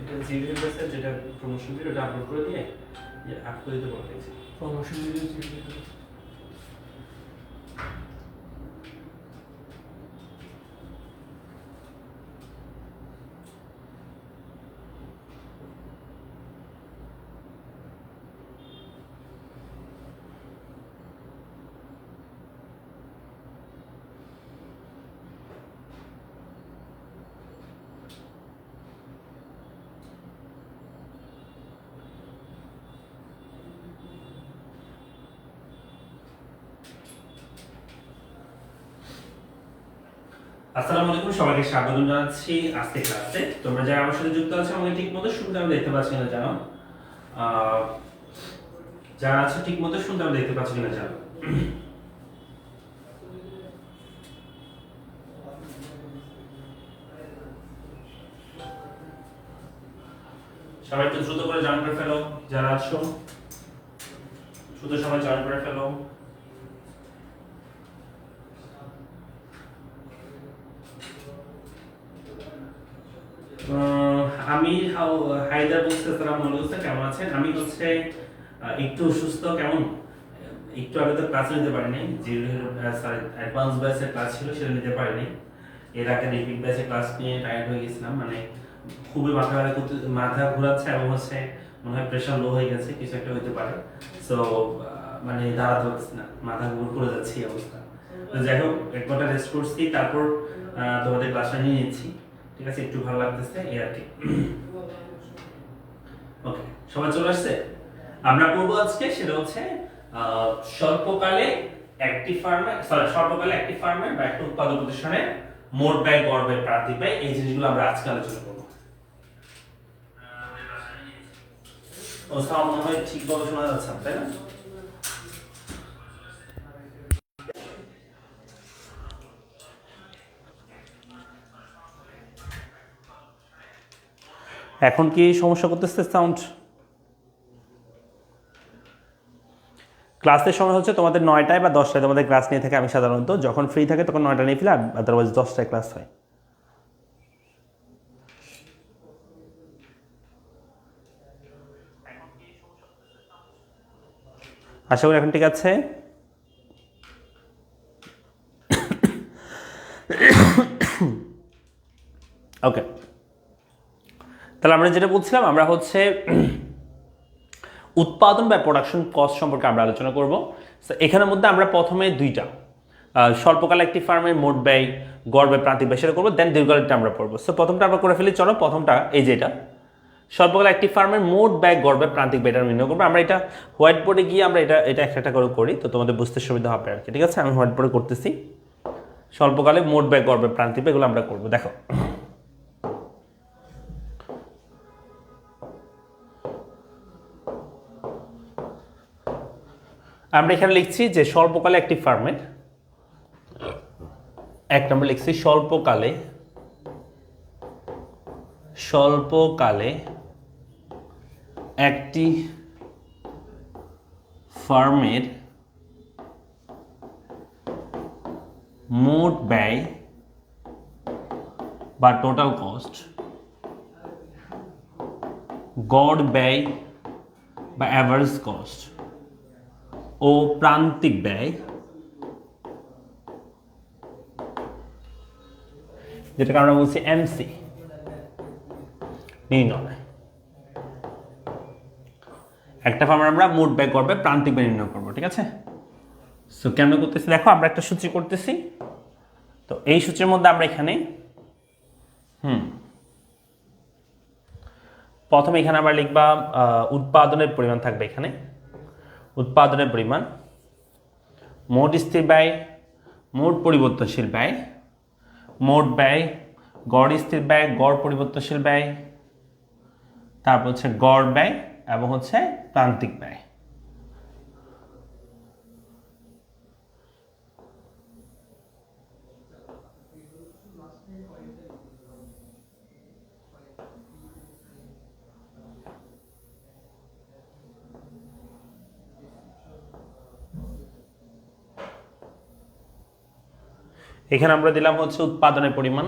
এটা Gmail message যেটা promotion ভিডিওটা আপলোড করে দিয়ে আপ করে দিতে বলতেছি প্রমোশন ভিডিও জিমেইল। আসসালামু আলাইকুম, সবাইকে স্বাগত জানাচ্ছি আজকে ক্লাসে। তোমরা যারা আমার সাথে যুক্ত আছো আমাকে ঠিকমতো শুনতে আমি দেখতে পাচ্ছি না জানো, যারা আছো ঠিকমতো শুনতে আমি দেখতে পাচ্ছি কিনা জানো। সবাই একটু দ্রুত করে জয়েন করে ফেলো, যারা আছো দ্রুত সবাই জয়েন করে ফেলো। আমি হায়দার বলছি। আসসালামু আলাইকুম স্যার, কেমন আছেন? আমি হচ্ছে একটু অসুস্থ। কেমন একটু আগে তো ক্লাস নিতে পারিনি, যে অ্যাডভান্স ব্যাচের ক্লাস ছিল সেটা নিতে পারিনি। এর আগে রিপিট ব্যাচের ক্লাস নিয়ে টায়ার্ড হয়ে গেছিলাম, মানে খুবই মাথা ঘোরাচ্ছে এবং হচ্ছে মনে হয় প্রেশার লো হয়ে গেছে, কিছু একটা হতে পারে। সো মানে দাঁড়াতে পারছি না, মাথা ঘুর করে যাচ্ছে এই অবস্থা। তো যাই হোক, এক ঘন্টা রেস্ট করছি, তারপর তোমাদের ক্লাসটা নিয়ে নিচ্ছি। ঠিক আছে, একটু ভালো লাগতেছে এই আর কি। ওকে, সবাই চলে আসছে। আমরা পড়বো আজকে, সেটা হচ্ছে স্বল্পকালে একটি ফার্মে বা একটা উৎপাদক প্রতিষ্ঠানে মোট ব্যয়, গড় ব্যয়, প্রান্তিক ব্যয়, এই জিনিসগুলো আমরা আজকে আলোচনা করবো। ও সাউন্ড মনে হয় ঠিকভাবে শোনা যাচ্ছে না, তাই না? এখন কি সমস্যা করতেছে সাউন্ড? ক্লাসের সময় হচ্ছে তোমাদের 9টায় বা 10টায় তোমাদের ক্লাস নিয়ে থাকে। আমি সাধারণত যখন ফ্রি থাকে তখন 9টা নিয়ে ফেলি, আদারওয়াইজ 10টায় ক্লাস হয়। আশা করি এখন ঠিক আছে। ওকে, তাহলে আমরা যেটা বলছিলাম, আমরা হচ্ছে উৎপাদন বা প্রোডাকশন কস্ট সম্পর্কে আমরা আলোচনা করব। এখানের মধ্যে আমরা প্রথমে দুইটা, স্বল্পকালে একটি ফার্মের মোট ব্যয়, গড় ব্যয়, প্রান্তিক ব্যয় সেটা করবো, দেন দীর্ঘকালীনটা আমরা পড়বো। সো প্রথমটা আমরা করে ফেলি, চলো। প্রথমটা এই যেটা স্বল্পকালে একটি ফার্মের মোট ব্যয়, গড় ব্যয়, প্রান্তিক ব্যয়টা নির্ণয় করবো। আমরা এটা হোয়াইট বোর্ডে গিয়ে আমরা এটা একটা একটা করে করি, তো তোমাদের বুঝতে সুবিধা হবে আর কি। ঠিক আছে, আমি হোয়াইট বোর্ডে করতেছি। স্বল্পকালে মোট ব্যয়, গড় ব্যয়, প্রান্তিক ব্যয় এগুলো আমরা করবো। দেখো, আমরা এখানে লিখছি যে স্বল্পকালে একটি ফার্মের, এক নম্বর লিখছি স্বল্পকালে একটি ফার্মের মোট ব্যয় বা টোটাল কস্ট, গড় ব্যয় বা অ্যাভারেজ কস্ট ও প্রান্তিক ব্যয়, যেটাকে আমরা বলছি এমসি, নির্ণয়। একটা ফার্মের আমরা মোট ব্যয়, গড় ব্যয়, প্রান্তিক ব্যয় নির্ণয় করবো। ঠিক আছে, সো কেমন করতেছি দেখো, আমরা একটা সূত্র করতেছি। তো এই সূত্রের মধ্যে আমরা এখানে প্রথমে এখানে আবার লিখবা উৎপাদনের পরিমাণ থাকবে। এখানে উৎপাদনের পরিমাণ, মোট স্থির ব্যয়, মোট পরিবর্তনশীল ব্যয়, মোট ব্যয়, গড় স্থির ব্যয়, গড় পরিবর্তনশীল ব্যয়, তারপর হচ্ছে গড় ব্যয় এবং হচ্ছে প্রান্তিক ব্যয়। এখানে আমরা দিলাম হচ্ছে উৎপাদনের পরিমাণ,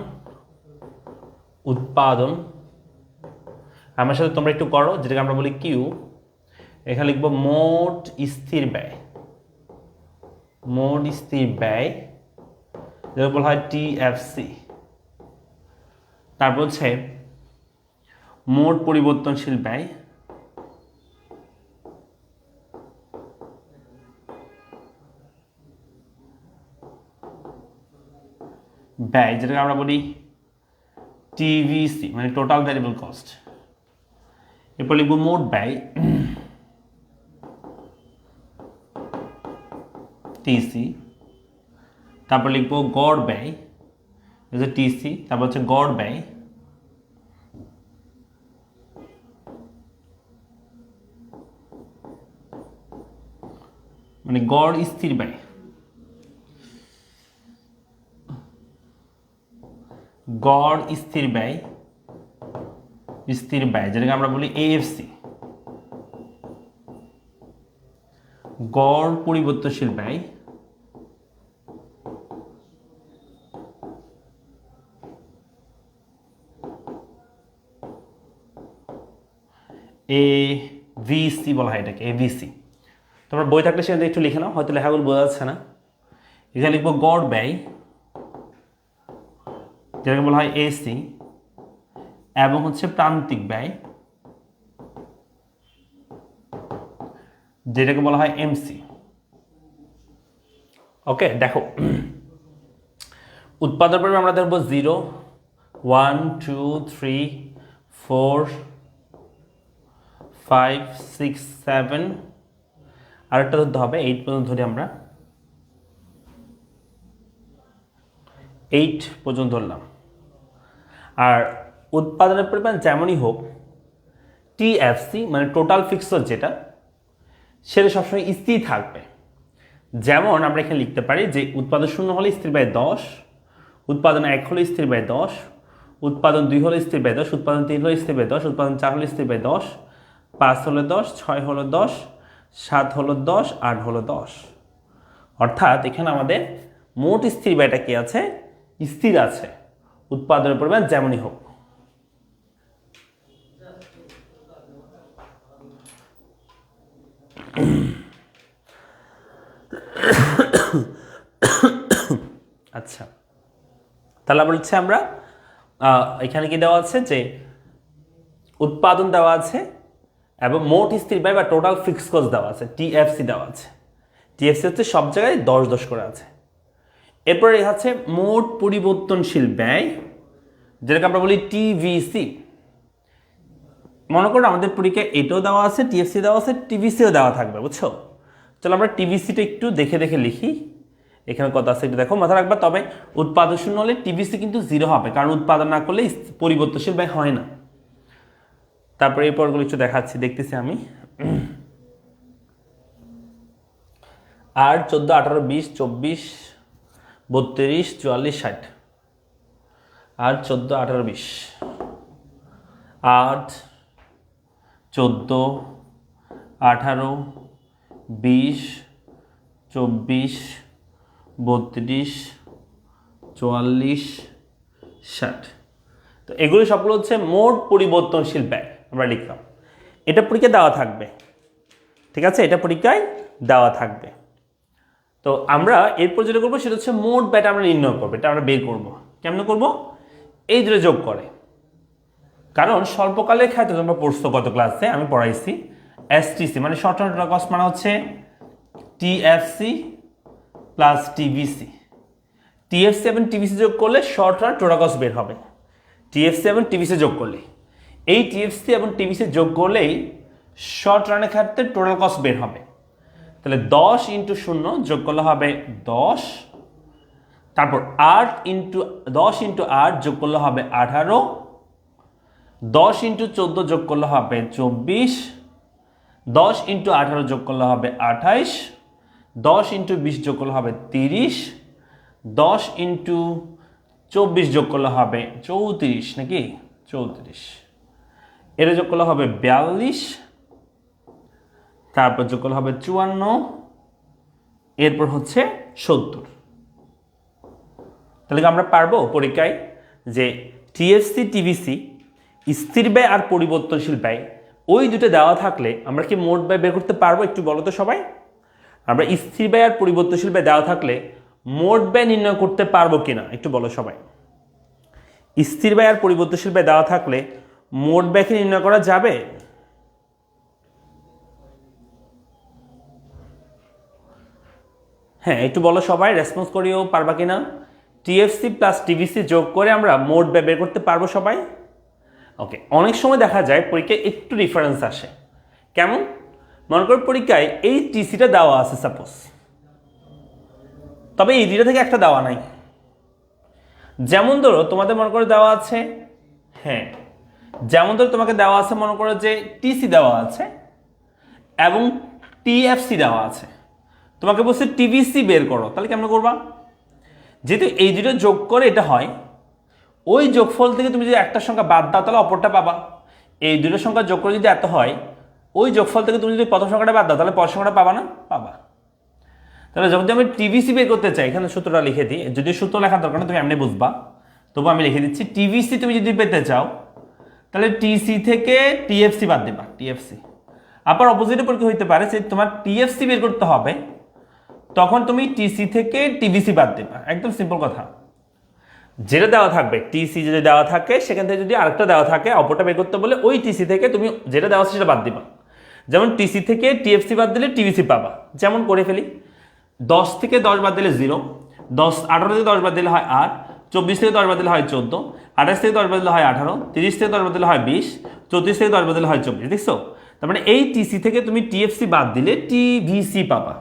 উৎপাদন। আমার সাথে তোমরা একটু করো, যেটাকে আমরা বলি কিউ। এখানে লিখবো মোট স্থির ব্যয়, মোট স্থির ব্যয়, যেটা বলা হয় টিএফসি। তারপর হচ্ছে মোট পরিবর্তনশীল ব্যয়, ব্যয় যেটাকে আমরা বলি টিভিসি, মানে টোটাল ভ্যারিয়েবল কস্ট। এরপর লিখবো মোট ব্যয়, টিসি। তারপর লিখবো গড় ব্যয়, টিসি। তারপর হচ্ছে গড় ব্যয়, মানে গড় স্থির ব্যয়, গড় স্থির ব্যয়, স্থির ব্যয় যেটাকে আমরা বলি এএফসি। গড় পরিবর্তনশীল ব্যয়, এভিসি বলা হয় এটাকে, এভিসি। তোমরা বই থাকলে সেখানে একটু লিখে নাও, হয়তো লেখাগুলো বোঝা যাচ্ছে না। এখানে লিখবো গড় ব্যয়, যেটাকে বলা হয় এসি, এবং হচ্ছে প্রান্তিক ব্যয়, যেটাকে বলা হয় এমসি। ওকে, দেখো উৎপাদন পরিমাণ আমরা ধরবো 0, 1, 2, 3, 4, 5, 6, 7, আরেকটা ধরতে হবে 8 পর্যন্ত ধরি আমরা, 8 পর্যন্ত ধরলাম। আর উৎপাদনের পরিমাণ যেমনই হোক, টিএফসি মানে টোটাল ফিক্সড যেটা, সেটা সবসময় স্থির থাকবে। যেমন আমরা এখানে লিখতে পারি যে উৎপাদন 0 হলে স্থির ব্যয় 10, উৎপাদন 1 হলে স্থির ব্যয় 10, উৎপাদন 2 হলে স্থির ব্যয় 10, উৎপাদন 3 হলে স্থির ব্যয় 10, উৎপাদন 4 হলে স্থির ব্যয় 10, 5 হলো 10, 6 হলো 10, 7 হলো 10, 8 হলো 10। অর্থাৎ এখানে আমাদের মোট স্থির ব্যয়টা কি আছে? স্থির আছে, উৎপাদনের পরিমাণ যেমনই হোক। আচ্ছা, তাহলে বলছি আমরা এখানে কি দেওয়া আছে যে উৎপাদন দেওয়া আছে এবং মোট স্থির ব্যয় বা টোটাল ফিক্সড কস্ট দেওয়া আছে, টিএফসি দেওয়া আছে। টিএফসি হচ্ছে সব জায়গায় 10 করে আছে। এরপরে আছে মোট পরিবর্তনশীল ব্যয়, যেটাকে আমরা বলি টিভিসি। মনে করো আমাদের পরীক্ষায় এটাও দেওয়া আছে, টিএফসি দেওয়া আছে, টিভিসিও দেওয়া থাকবে, বুঝছো? চলো আমরা টিভিসিটা একটু দেখে দেখে লিখি। এখানে কত আছে একটু দেখো, মাথা রাখবা। তবে উৎপাদন 0 হলে টিভিসি কিন্তু 0 হবে, কারণ উৎপাদন না করলে পরিবর্তনশীল ব্যয় হয় না। তারপরে এই পরগুলো একটু দেখাচ্ছি, দেখতেছি আমি। আর 14, 18, 20, 24, 32, 44, 60। আর 14, 18, 20, 8, 14, 18, 20, 24, 32, 44, 60। তো এগুলো সবগুলো হচ্ছে মোট পরিবর্তনশীল ব্যয় আমরা লিখলাম। এটা পরীক্ষায় দেওয়া থাকবে, ঠিক আছে? এটা পরীক্ষায় দেওয়া থাকবে। তো আমরা এরপর যেটা করবো সেটা হচ্ছে মোট ব্যয়টা আমরা নির্ণয় করবো, এটা আমরা বের করবো। কেমন করবো? এই দুটো যোগ করে। কারণ স্বল্পকালের ক্ষেত্রে তোমরা পড়ছো কত ক্লাসে, আমি পড়াইছি এসটিসি মানে শর্ট টার্ম টোটাল কস্ট, মানে হচ্ছে টিএফসি প্লাস টিভিসি। টিএফসি এবং টিভিসি যোগ করলে শর্ট টার্ম টোটাল কস্ট বের হবে। টিএফসি এবং টিভিসি যোগ করলে, এই টিএফসি এবং টিভিসি যোগ করলেই শর্ট রানের ক্ষেত্রে টোটাল কস্ট বের হবে। তাহলে 10 × 0 যোগ করলে হবে 10, তারপর 8 × 10 × 8 যোগ করলে হবে 18, 10 × 14 যোগ করলে হবে 24, 10 × 18 যোগ করলে হবে 28, 10 × 20 যোগ করলে হবে 30, 10 × 24 যোগ করলে হবে 34, নাকি 34, এর যোগ করলে হবে 42, তারপর যোগ করলে হবে 54, এরপর হচ্ছে 70। তাহলে কি আমরা পারবো পরীক্ষায় যে টিএফসি টিভিসি স্থির ব্যয় আর পরিবর্তনশীল ব্যয় ওই দুটো দেওয়া থাকলে আমরা কি মোট ব্যয় বের করতে পারবো? একটু বলো তো সবাই। আমরা স্থির ব্যয় আর পরিবর্তনশীল ব্যয় দেওয়া থাকলে মোট ব্যয় নির্ণয় করতে পারবো কিনা একটু বলো সবাই। স্থির ব্যয় আর পরিবর্তনশীল ব্যয় দেওয়া থাকলে মোট ব্যয় কি নির্ণয় করা যাবে? হ্যাঁ, একটু বলো সবাই, রেসপন্স করিও পারবা কিনা। টিএফসি প্লাস টিভিসি যোগ করে আমরা মোট ব্যয় বের করতে পারবো সবাই? ওকে, অনেক সময় দেখা যায় পরীক্ষায় একটু ডিফারেন্স আসে। কেমন? মনে করো পরীক্ষায় এই টিসিটা দেওয়া আছে সাপোজ, তবে এই দুইটা থেকে একটা দেওয়া নাই। যেমন ধরো তোমাদের মনে করো দেওয়া আছে, হ্যাঁ যেমন ধরো তোমাকে দেওয়া আছে মনে করো যে টিসি দেওয়া আছে এবং টিএফসি দেওয়া আছে, তোমাকে বলছে টিভিসি বের করো, তাহলে কেমন করবা? যেহেতু এই দুটো যোগ করে এটা হয়, ওই যোগফল থেকে তুমি যদি একটা সংখ্যা বাদ দাও তাহলে অপরটা পাবা। এই দুটো সংখ্যা যোগ করে যদি এত হয়, ওই যোগফল থেকে তুমি যদি প্রথম সংখ্যাটা বাদ দাও তাহলে পরের সংখ্যাটা পাবা না? পাবা। তাহলে যখন আমি টিভিসি বের করতে চাই, এখানে সূত্রটা লিখে দিই, যদি সূত্র লেখার দরকার না তুমি এমনি বুঝবা, তবু আমি লিখে দিচ্ছি। টিভিসি তুমি যদি পেতে চাও তাহলে টিসি থেকে টিএফসি বাদ দেবা, টিএফসি। আবার অপোজিটে পরীক্ষা হইতে পারে যে তোমার টিএফসি বের করতে হবে, তখন তুমি টিসি থেকে টিভিসি বাদ দেবা, একদম সিম্পল কথা। যেটা দেওয়া থাকবে টিসি যদি দেওয়া থাকে সেখান থেকে যদি আরেকটা দেওয়া থাকে অপরটা বের করতে বলে ওই টিসি থেকে তুমি যেটা দেওয়া আছে সেটা বাদ দিবা। যেমন টিসি থেকে টিএফসি বাদ দিলে টিভিসি পাবা। যেমন করে ফেলি, 10 থেকে 10 বাদ দিলে 0, 18 থেকে 10 বাদ দিলে হয় 8, 24 থেকে 10 বাদ দিলে হয় 14, 28 থেকে 10 বাদ দিলে হয় 18, 30 থেকে 10 বাদ দিলে হয় 20, 34 থেকে 10 বাদ দিলে হয় 24। দেখছো? তার মানে এই টিসি থেকে তুমি টিএফসি বাদ দিলে টিভিসি পাবা।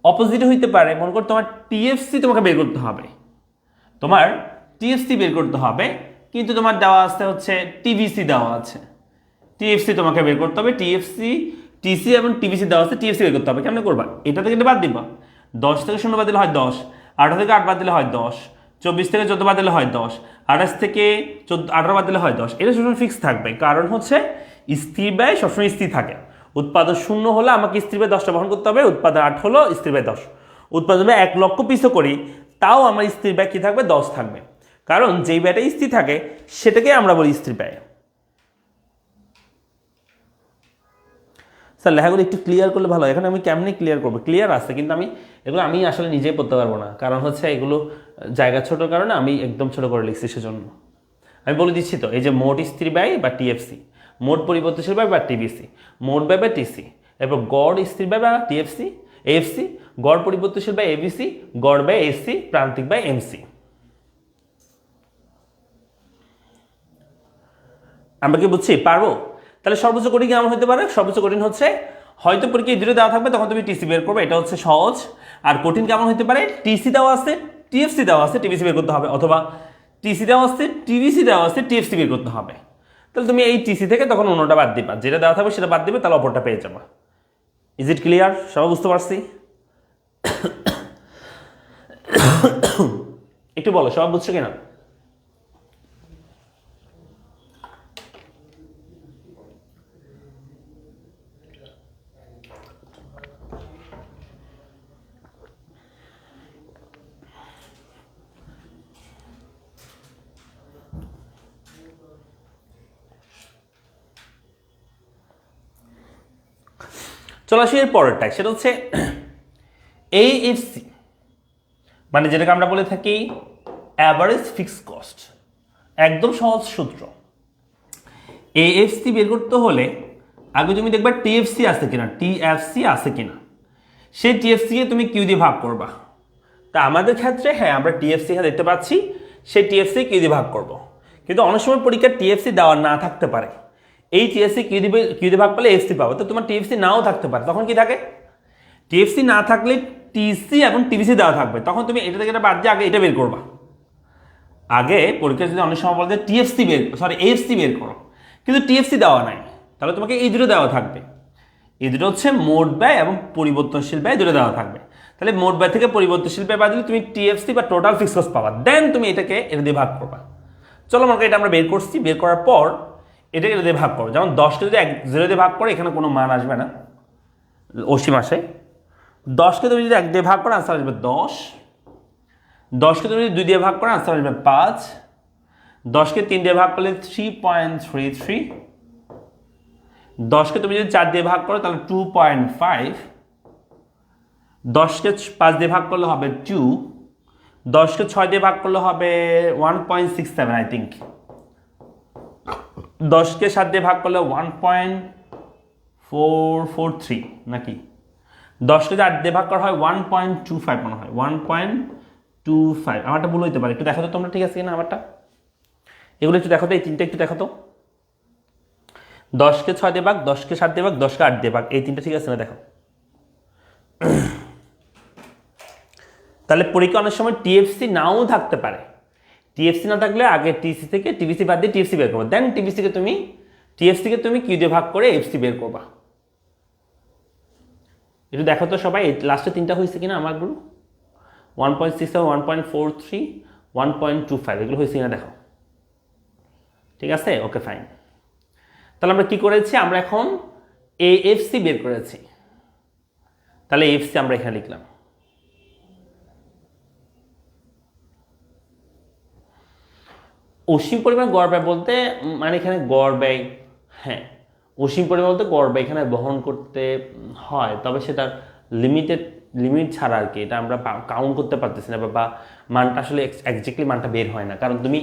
অপোজিট হইতে পারে, মনে করো তোমার টিএফসি তোমাকে বের করতে হবে, তোমার টিএফসি বের করতে হবে, কিন্তু তোমার দেওয়া আছে হচ্ছে টিভিসি দেওয়া আছে, টিএফসি তোমাকে বের করতে হবে। টিসি এবং টিভিসি দেওয়া আছে, টিএফসি বের করতে হবে। কেমন করবা? এটা থেকে এটা বাদ দিবা। 10 থেকে 0 বাদ দিলে হয় 10, 18 থেকে 8 বাদ দিলে হয় 10, 24 থেকে 14 বাদ দিলে হয় 10, 28 থেকে 18 বাদ দিলে হয় 10। এটা সবসময় ফিক্স থাকবে, কারণ হচ্ছে স্থির ব্যয় সবসময় স্থির থাকে। উৎপাদন 0 হলে আমাকে স্থির ব্যয় 10টা বহন করতে হবে, উৎপাদন 8 হলো স্থির ব্যয় 10। উৎপাদন ব্যয় 1 লক্ষ পিছু করি, তাও আমার স্থির ব্যয় কি থাকবে? 10 থাকবে, কারণ যেই ব্যয়টা স্থির থাকে সেটাকে আমরা বলি স্থির ব্যয়। স্যার লেখাগুলো একটু ক্লিয়ার করলে ভালো। এখানে আমি কেমনি ক্লিয়ার করবো? ক্লিয়ার আছে, কিন্তু এগুলো আমি আসলে নিজেই পড়তে পারবো না, কারণ হচ্ছে এগুলো জায়গা ছোট কারণে আমি একদম ছোট করে লিখছি, সেজন্য আমি বলে দিচ্ছি। তো এই যে মোট স্থির ব্যয় বা টিএফসি, মোট পরিবর্তনশীল ব্যয় বা টিভিসি, মোট ব্যয় বা টিসি, এরপর গড় স্থির ব্যয় বা টিএফসি, এএফসি, গড় পরিবর্তনশীল ব্যয় এবিসি, গড় ব্যয় এসসি, প্রান্তিক ব্যয় এমসি। আমরা কি বুঝছি? পারবো? তাহলে সর্বোচ্চ কঠিন কেমন হতে পারে? সর্বোচ্চ কঠিন হচ্ছে হয়তো পরীক্ষা দুটো দেওয়া থাকবে, তখন তুমি টিসি বের করবে, এটা হচ্ছে সহজ। আর কঠিন কেমন হতে পারে? টিসি দেওয়া আছে, টিএফসি দেওয়া আছে, টিভিসি বের করতে হবে, অথবা টিসি দেওয়া আছে, টিভিসি দেওয়া আছে, টিএফসি বের করতে হবে। তাহলে তুমি এই টিসি থেকে তখন অন্যটা বাদ দিবা, যেটা দেওয়া থাকবে সেটা বাদ দিবে, তাহলে অপরটা পেয়ে যাবা। Is it clear? সবাই বুঝতে পারছি? একটু বলো সবাই বুঝছো কিনা? চলে আসি এর পরেরটাই, সেটা হচ্ছে এএফসি, মানে যেটাকে আমরা বলে থাকি অ্যাভারেজ ফিক্সড কস্ট। একদম সহজ সূত্র। এএফসি বের করতে হলে আগে তুমি দেখবা টিএফসি আছে কিনা, টিএফসি আছে কিনা। সেই টিএফসি কে তুমি কিউ দিয়ে ভাগ করবা। তা আমাদের ক্ষেত্রে হ্যাঁ আমরা টিএফসি এখানে দেখতে পাচ্ছি, সেই টিএফসি কিউ দিয়ে ভাগ করব। কিন্তু অনেক সময় পরীক্ষার টিএফসি দেওয়া না থাকতে পারে, এই টিএফসি কিউ দিয়ে ভাগ পেলে এফসি পাবো। তো তোমার টিএফসি নাও থাকতে পারে, তখন কি থাকে? টিএফসি না থাকলে টিসি এবং টিভিসি দেওয়া থাকবে, তখন তুমি এটা থেকে এটা বাদ দিয়ে আগে এটা বের করবা। আগে পরীক্ষা যদি অনেক সময় বলতে টিএফসি এফসি বের করো, কিন্তু টিএফসি দেওয়া নাই, তাহলে তোমাকে এই দুটো দেওয়া থাকবে। এই দুটো হচ্ছে মোট ব্যয় এবং পরিবর্তনশীল ব্যয়, দুটো দেওয়া থাকবে। তাহলে মোট ব্যয় থেকে পরিবর্তনশীল ব্যয় বাদ দিলে তুমি টিএফসি বা টোটাল ফিক্সড কস্ট পাবা, দেন তুমি এটা দিয়ে ভাগ করবা। চলো মনে করো এটা আমরা বের করছি, বের করার পর এটাকে এটা দিয়ে ভাগ করো। যেমন 10কে যদি 0 দিয়ে ভাগ করো, এখানে কোনো মান আসবে না, অসীম আসে। 10কে তুমি যদি 1 দিয়ে ভাগ করো, আনসার আসবে 10। 10কে তুমি যদি 2 দিয়ে ভাগ করো আনসার আসবে 5। 10কে 3 দিয়ে ভাগ করলে 3.33। 10কে তুমি যদি 4 দিয়ে ভাগ করো তাহলে 2.5। 10কে 5 দিয়ে ভাগ করলে হবে 2। 10কে 6 দিয়ে ভাগ করলে হবে 1.67 আই থিঙ্ক। 10কে 7 দিয়ে ভাগ করলে 1.443 নাকি। 10কে 8 দিয়ে ভাগ করা হয় 1.25 মনে হয়, 1.25। আমারটা ভুল হইতে পারে, একটু দেখো তো তোমরা ঠিক আছে কিনা আমারটা। এগুলো একটু দেখো তো, এই তিনটা একটু দেখো তো। 10কে 6 দিয়ে ভাগ, 10কে 7 দিয়ে ভাগ, 10কে 8 দিয়ে ভাগ, এই তিনটা ঠিক আছে না দেখো। তাহলে পরীক্ষা অনেক সময় টিএফসি নাও থাকতে পারে। টিএফসি না থাকলে আগে টিসি থেকে টিভিসি বাদ দিয়ে টিএফসি বের করবো, দেন টিভিসিকে তুমি কিউ দিয়ে ভাগ করে এফসি বের করবা। একটু দেখো তো সবাই লাস্টে তিনটা হয়েছে কিনা আমারগুলো। 1.67, 1.43, 1.25 এগুলো হয়েছে কিনা দেখো। ঠিক আছে, ওকে ফাইন। তাহলে আমরা কি করেছি, আমরা এখন এএফসি বের করেছি। তাহলে এফসি আমরা এখানে লিখলাম। অসীম পরিমাণ গড় ব্যয় বলতে মানে এখানে গড় ব্যয়, হ্যাঁ অসীম পরিমাণ বলতে গড় ব্যয় এখানে বহন করতে হয়, তবে সেটার লিমিট ছাড়া আর কি, এটা আমরা কাউন্ট করতে পারতেছি না বা মানটা আসলে এক্স্যাক্টলি মানটা বের হয় না, কারণ তুমি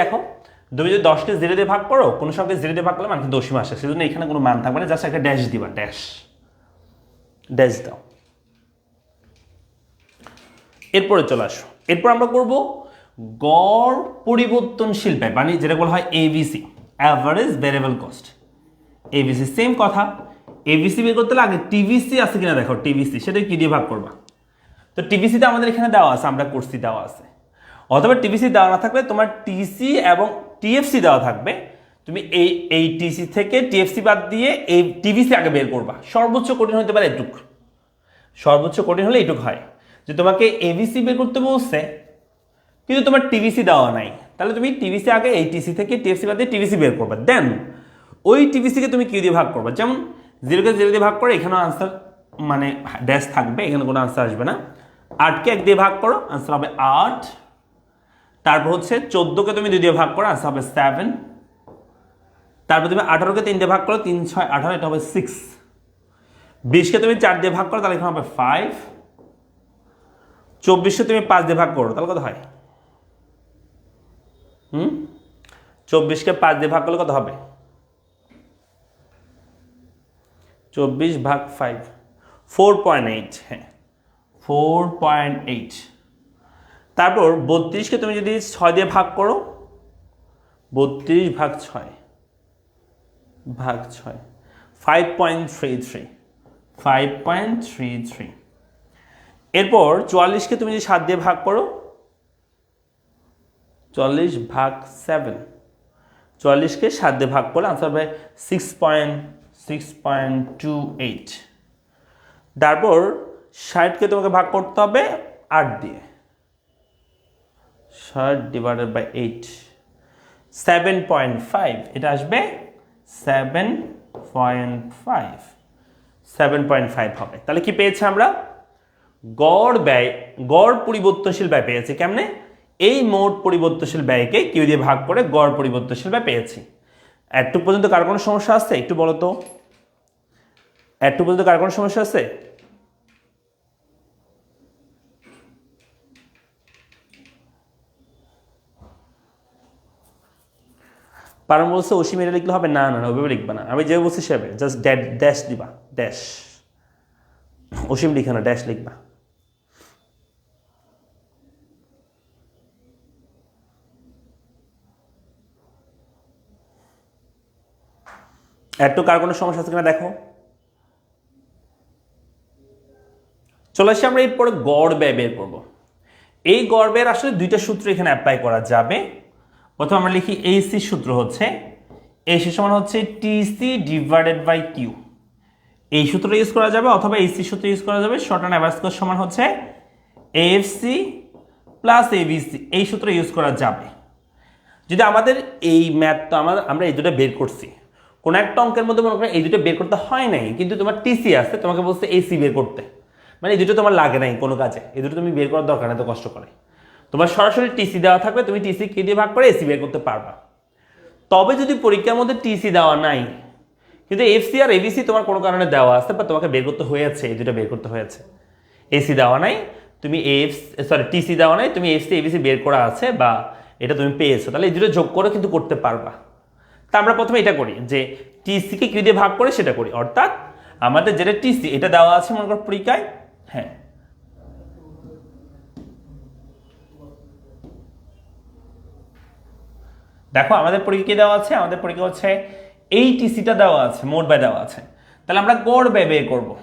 দেখো তুমি যদি 10কে 0 দিয়ে ভাগ করো, কোনো সংখ্যা 0 দিয়ে ভাগ করলে মান কিন্তু অসীম আসে, সেজন্য এখানে কোনো মান থাকবে না, জাস্ট একটা ড্যাশ দিবা, ড্যাশ দাও। এরপরে চলে আসো, এরপর আমরা করব গড় পরিবর্তনশীল ব্যয়, মানে যেটা বলা হয় ABC, average variable cost. ABC same কথা, এবিসি বের করতে হলে আগে টিভিসি আছে কিনা দেখো, টিভিসি সেটা কি দিয়ে ভাগ করবা। তো টিভিসিতে আমাদের এখানে দেওয়া আছে, আমরা করছি দেওয়া আছে, অথবা টিভিসি দেওয়া না থাকলে তোমার টিসি এবং টিএফসি দেওয়া থাকবে, তুমি এই টিসি থেকে টিএফসি বাদ দিয়ে এই টিভিসি আগে বের করবা। সর্বোচ্চ কঠিন হতে পারে এটুক, সর্বোচ্চ কঠিন হলে এইটুক হয় যে তোমাকে এবিসি বের করতে বলছে কিন্তু তোমার টিভিসি দেওয়া নাই, তাহলে তুমি টিভিসি আগে এই টিসি থেকে টিএফসি বাদ দিয়ে টিভিসি বের করবা, দেন ওই টিভিসিকে তুমি কিউ দিয়ে ভাগ করবা। যেমন 0কে 0 দিয়ে ভাগ করে, এখানেও আনসার মানে ড্যাশ থাকবে, এখানে কোনো আনসার আসবে না। 8কে 1 দিয়ে ভাগ করো, আনসার হবে 8। তারপর হচ্ছে 14কে তুমি 2 দিয়ে ভাগ করো, আনসার হবে 7। তারপর তুমি 18কে 3 দিয়ে ভাগ করো, 3 6 18, এটা হবে 6। 20কে তুমি 4 দিয়ে ভাগ করো, তাহলে এখানে হবে 5। 24কে তুমি 5 দিয়ে ভাগ করো, তাহলে কত হয়? 24কে 5 দিয়ে ভাগ করলে কত হবে? 24 ভাগ 5, 4.8, হ্যাঁ 4.8। তারপর 32কে তুমি যদি 6 দিয়ে ভাগ করো, 32 ভাগ 6 5.33, 5.33। এরপর 44কে তুমি যদি 7 দিয়ে ভাগ করো, 40 ভাগ 7, 44কে 7 দিয়ে ভাগ করলে আনসার হবে 6.28। তারপর 60কে তোমাকে ভাগ করতে হবে 8 দিয়ে, 60 ডিভাইডেড বাই 8, 7.5, এটা আসবে 7.5 হবে। তাহলে কি পেয়েছি আমরা? গড় পরিবর্তনশীল ব্যয় পেয়েছি। কেমনে? এই মোট পরিবর্তনশীল ব্যয়কে কিউ দিয়ে ভাগ করে গড় পরিবর্তনশীল ব্যয় পেয়েছি। এতটুকু পর্যন্ত কার কোনো সমস্যা আছে একটু বলো তো? এতটুকু পর্যন্ত কার কোনো সমস্যা আছে? পারম বলছে অসীম এটা লিখলে হবে, না না না ওইভাবে লিখবা না, আমি যে বলছি সেভাবে জাস্ট ড্যাশ দিবা, ড্যাশ, অসীম লিখে না, ড্যাশ লিখবা। একটু কার কোনো সমস্যা আছে কিনা দেখো। চলে আসি আমরা এরপরে গড় ব্যয় বের করবো। এই গড় ব্যয়ের আসলে দুইটা সূত্র এখানে অ্যাপ্লাই করা যাবে। প্রথমে আমরা লিখি এইসি সূত্র হচ্ছে, এইসি সমান হচ্ছে টিসি ডিভাইডেড বাই কিউ, এই সূত্রটা ইউজ করা যাবে, অথবা এইসি সূত্র ইউজ করা যাবে। শর্ট অ্যান্ড অ্যাভারেজ কস্ট সমান হচ্ছে এএফসি প্লাস এবিসি এই সূত্র ইউজ করা যাবে। যদি আমাদের এই ম্যাথ তো আমরা এই দুটো বের করছি, কোনো একটা অঙ্কের মধ্যে মনে করো এই দুটো বের করতে হয় নাই, কিন্তু তোমার টিসি আছে, তোমাকে বলছে এসি বের করতে, মানে এই দুটো তোমার লাগে নাই কোনো কাজে, এই দুটো তুমি বের করার দরকার নেই, তো কষ্ট করে তোমার সরাসরি টিসি দেওয়া থাকবে, তুমি টিসি কি দিয়ে ভাগ করে এসি বের করতে পারবা। তবে যদি পরীক্ষার মধ্যে টিসি দেওয়া নাই কিন্তু এফসি আর এবিসি তোমার কোনো কারণে দেওয়া আছে বা তোমাকে বের করতে হয়েছে, এই দুটো বের করতে হয়েছে, এসি দেওয়া নাই, তুমি টিসি দেওয়া নাই, তুমি এফসি এবিসি বের করা আছে বা এটা তুমি পেয়েছো, তাহলে এই দুটো যোগ করে কিন্তু করতে পারবা। তা আমরা প্রথমে এটা করি যে টিসিকে কি দিয়ে ভাগ করে সেটা করি, অর্থাৎ আমাদের যেটা টিসি এটা দেওয়া আছে মনে করো পরীক্ষায়, হ্যাঁ দেখো আমাদের পরীক্ষা কি দেওয়া আছে, আমাদের পরীক্ষা হচ্ছে এই টিসিটা দেওয়া আছে, মোট ব্যয় দেওয়া আছে, তাহলে আমরা গড় ব্যয় বের করবো।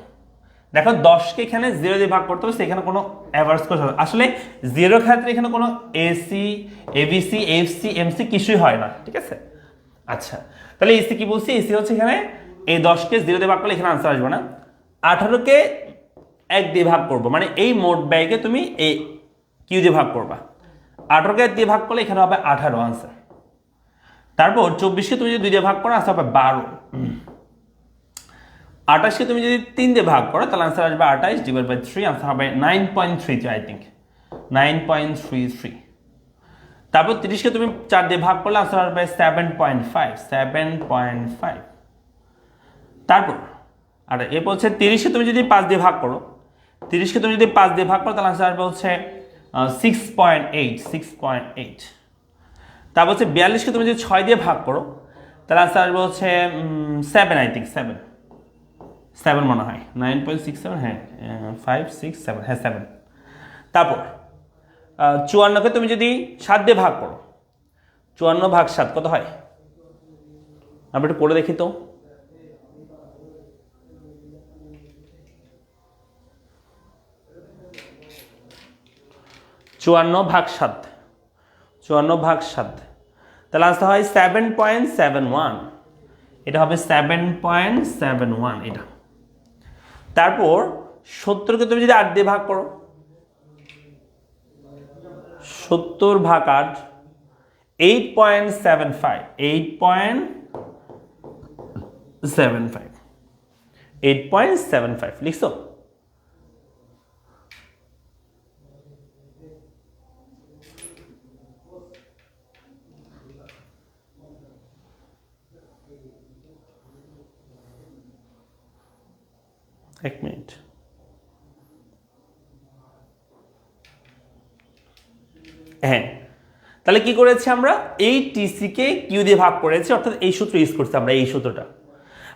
দেখো 10কে এখানে 0 দিয়ে ভাগ করতে হবে, সেখানে কোনো অ্যাভারেজ করতে হবে, আসলে 0 ক্ষেত্রে এখানে কোনো এসি এবিসি এফসি এমসি কিছুই হয় না, ঠিক আছে। আচ্ছা তাহলে এসি কি বলছি, এসি হচ্ছে এখানে এই 10কে 0 দিয়ে ভাগ করলে এখানে আনসার আসবে না, 18কে 1 দিয়ে ভাগ করবো, মানে এই মোট ব্যয়কে তুমি এই কিউ দিয়ে ভাগ করবা, 18কে 1 দিয়ে ভাগ করলে এখানে হবে 18 আনসার। তারপর 24কে তুমি যদি 2 দিয়ে ভাগ করো আনসার হবে 12, 28কে তুমি যদি 3 দিয়ে ভাগ করো তাহলে আনসার আসবে 28 ডিভাইড বাই 3, আনসার হবে 9.33, আই থিঙ্ক 9.33। তারপর 30কে তুমি 4 দিয়ে ভাগ করলে আনসার আসবে 7.5। তারপর আর এ বলছে 30কে তুমি যদি 5 দিয়ে ভাগ করো, 30কে তুমি যদি 5 দিয়ে ভাগ করো তাহলে আনসার আসবে হচ্ছে 6.8। তারপর হচ্ছে 42কে তুমি যদি 6 দিয়ে ভাগ করো তাহলে আনসার আসবে হচ্ছে 7, আই থিঙ্ক 7 মনে হয়, 9.67, হ্যাঁ 5 6 7, হ্যাঁ 7। তারপর 54কে তুমি যদি 7 দিয়ে ভাগ করো, 54 ভাগ 7 কত হয়, আমরা একটু করে দেখি তো। 54 ভাগ 7, 54 ভাগ 7, তাহলে আনসার হয় 7.71, এটা হবে 7.71 এটা। তারপর 70কে তুমি যদি 8 দিয়ে ভাগ করো, 70 ভাগ 8 8.75 লিখছো। এক মিনিট, হ্যাঁ তাহলে কি করেছি আমরা, এই টিসিকে কিউ দিয়ে ভাগ করেছি, অর্থাৎ এই সূত্র ইউজ করছি আমরা, এই সূত্রটা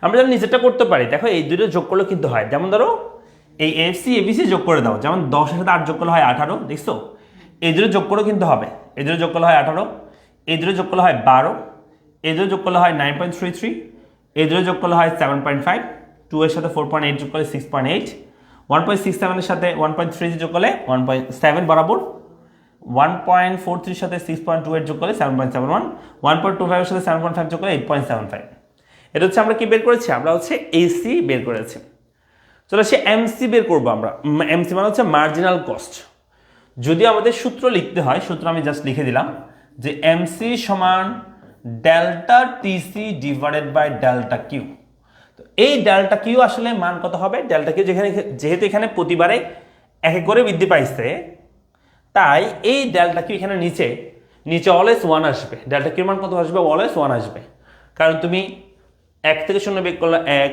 আমরা যেন নিচেরটা করতে পারি। দেখো এই দুটো যোগ করলে কিন্তু হয়, যেমন ধরো এই এফসি এবিসি যোগ করে দাও, যেমন 10 এর সাথে 8 যোগ করলে হয় 18, দেখছো এই দুটো যোগ করেও কিন্তু হবে, এই দুটো যোগ করলে হয় 18, এই দুটো যোগ করলে হয় 12, এই দুটো যোগ করলে হয় 9.33, এই দুটো যোগ করলে হয় 7.5, 2 এর সাথে 4.8 যোগ করলে 6.8, 1.67 এর সাথে 1.3 যোগ করলে 1.7 বরাবর, 1.43 এর সাথে 6.28 যোগ করলে 7.71, 1.25 এর সাথে 7.5 যোগ করলে 8.75। এটা হচ্ছে আমরা কি বের করেছি, আমরা হচ্ছে এসি বের করেছি। চলো সে এমসি বের করবো আমরা, এমসি মানে হচ্ছে মার্জিনাল কস্ট। যদি আমাদের সূত্র লিখতে হয়, সূত্র আমি জাস্ট লিখে দিলাম যে এমসি সমান delta TC divided by delta Q. তো এই ডেল্টা কিউ আসলে মান কত হবে, ডেল্টা কিউ যেহেতু এখানে প্রতিবারে এক এক করে বৃদ্ধি পাইছে, তাই এই ডেল্টা কিউ এখানে নিচে অলওয়েজ 1 আসবে, ডেল্টা কিউ মান কত আসবে, অলওয়েজ 1 আসবে, কারণ তুমি 1 থেকে 0 বিয়োগ করলে 1,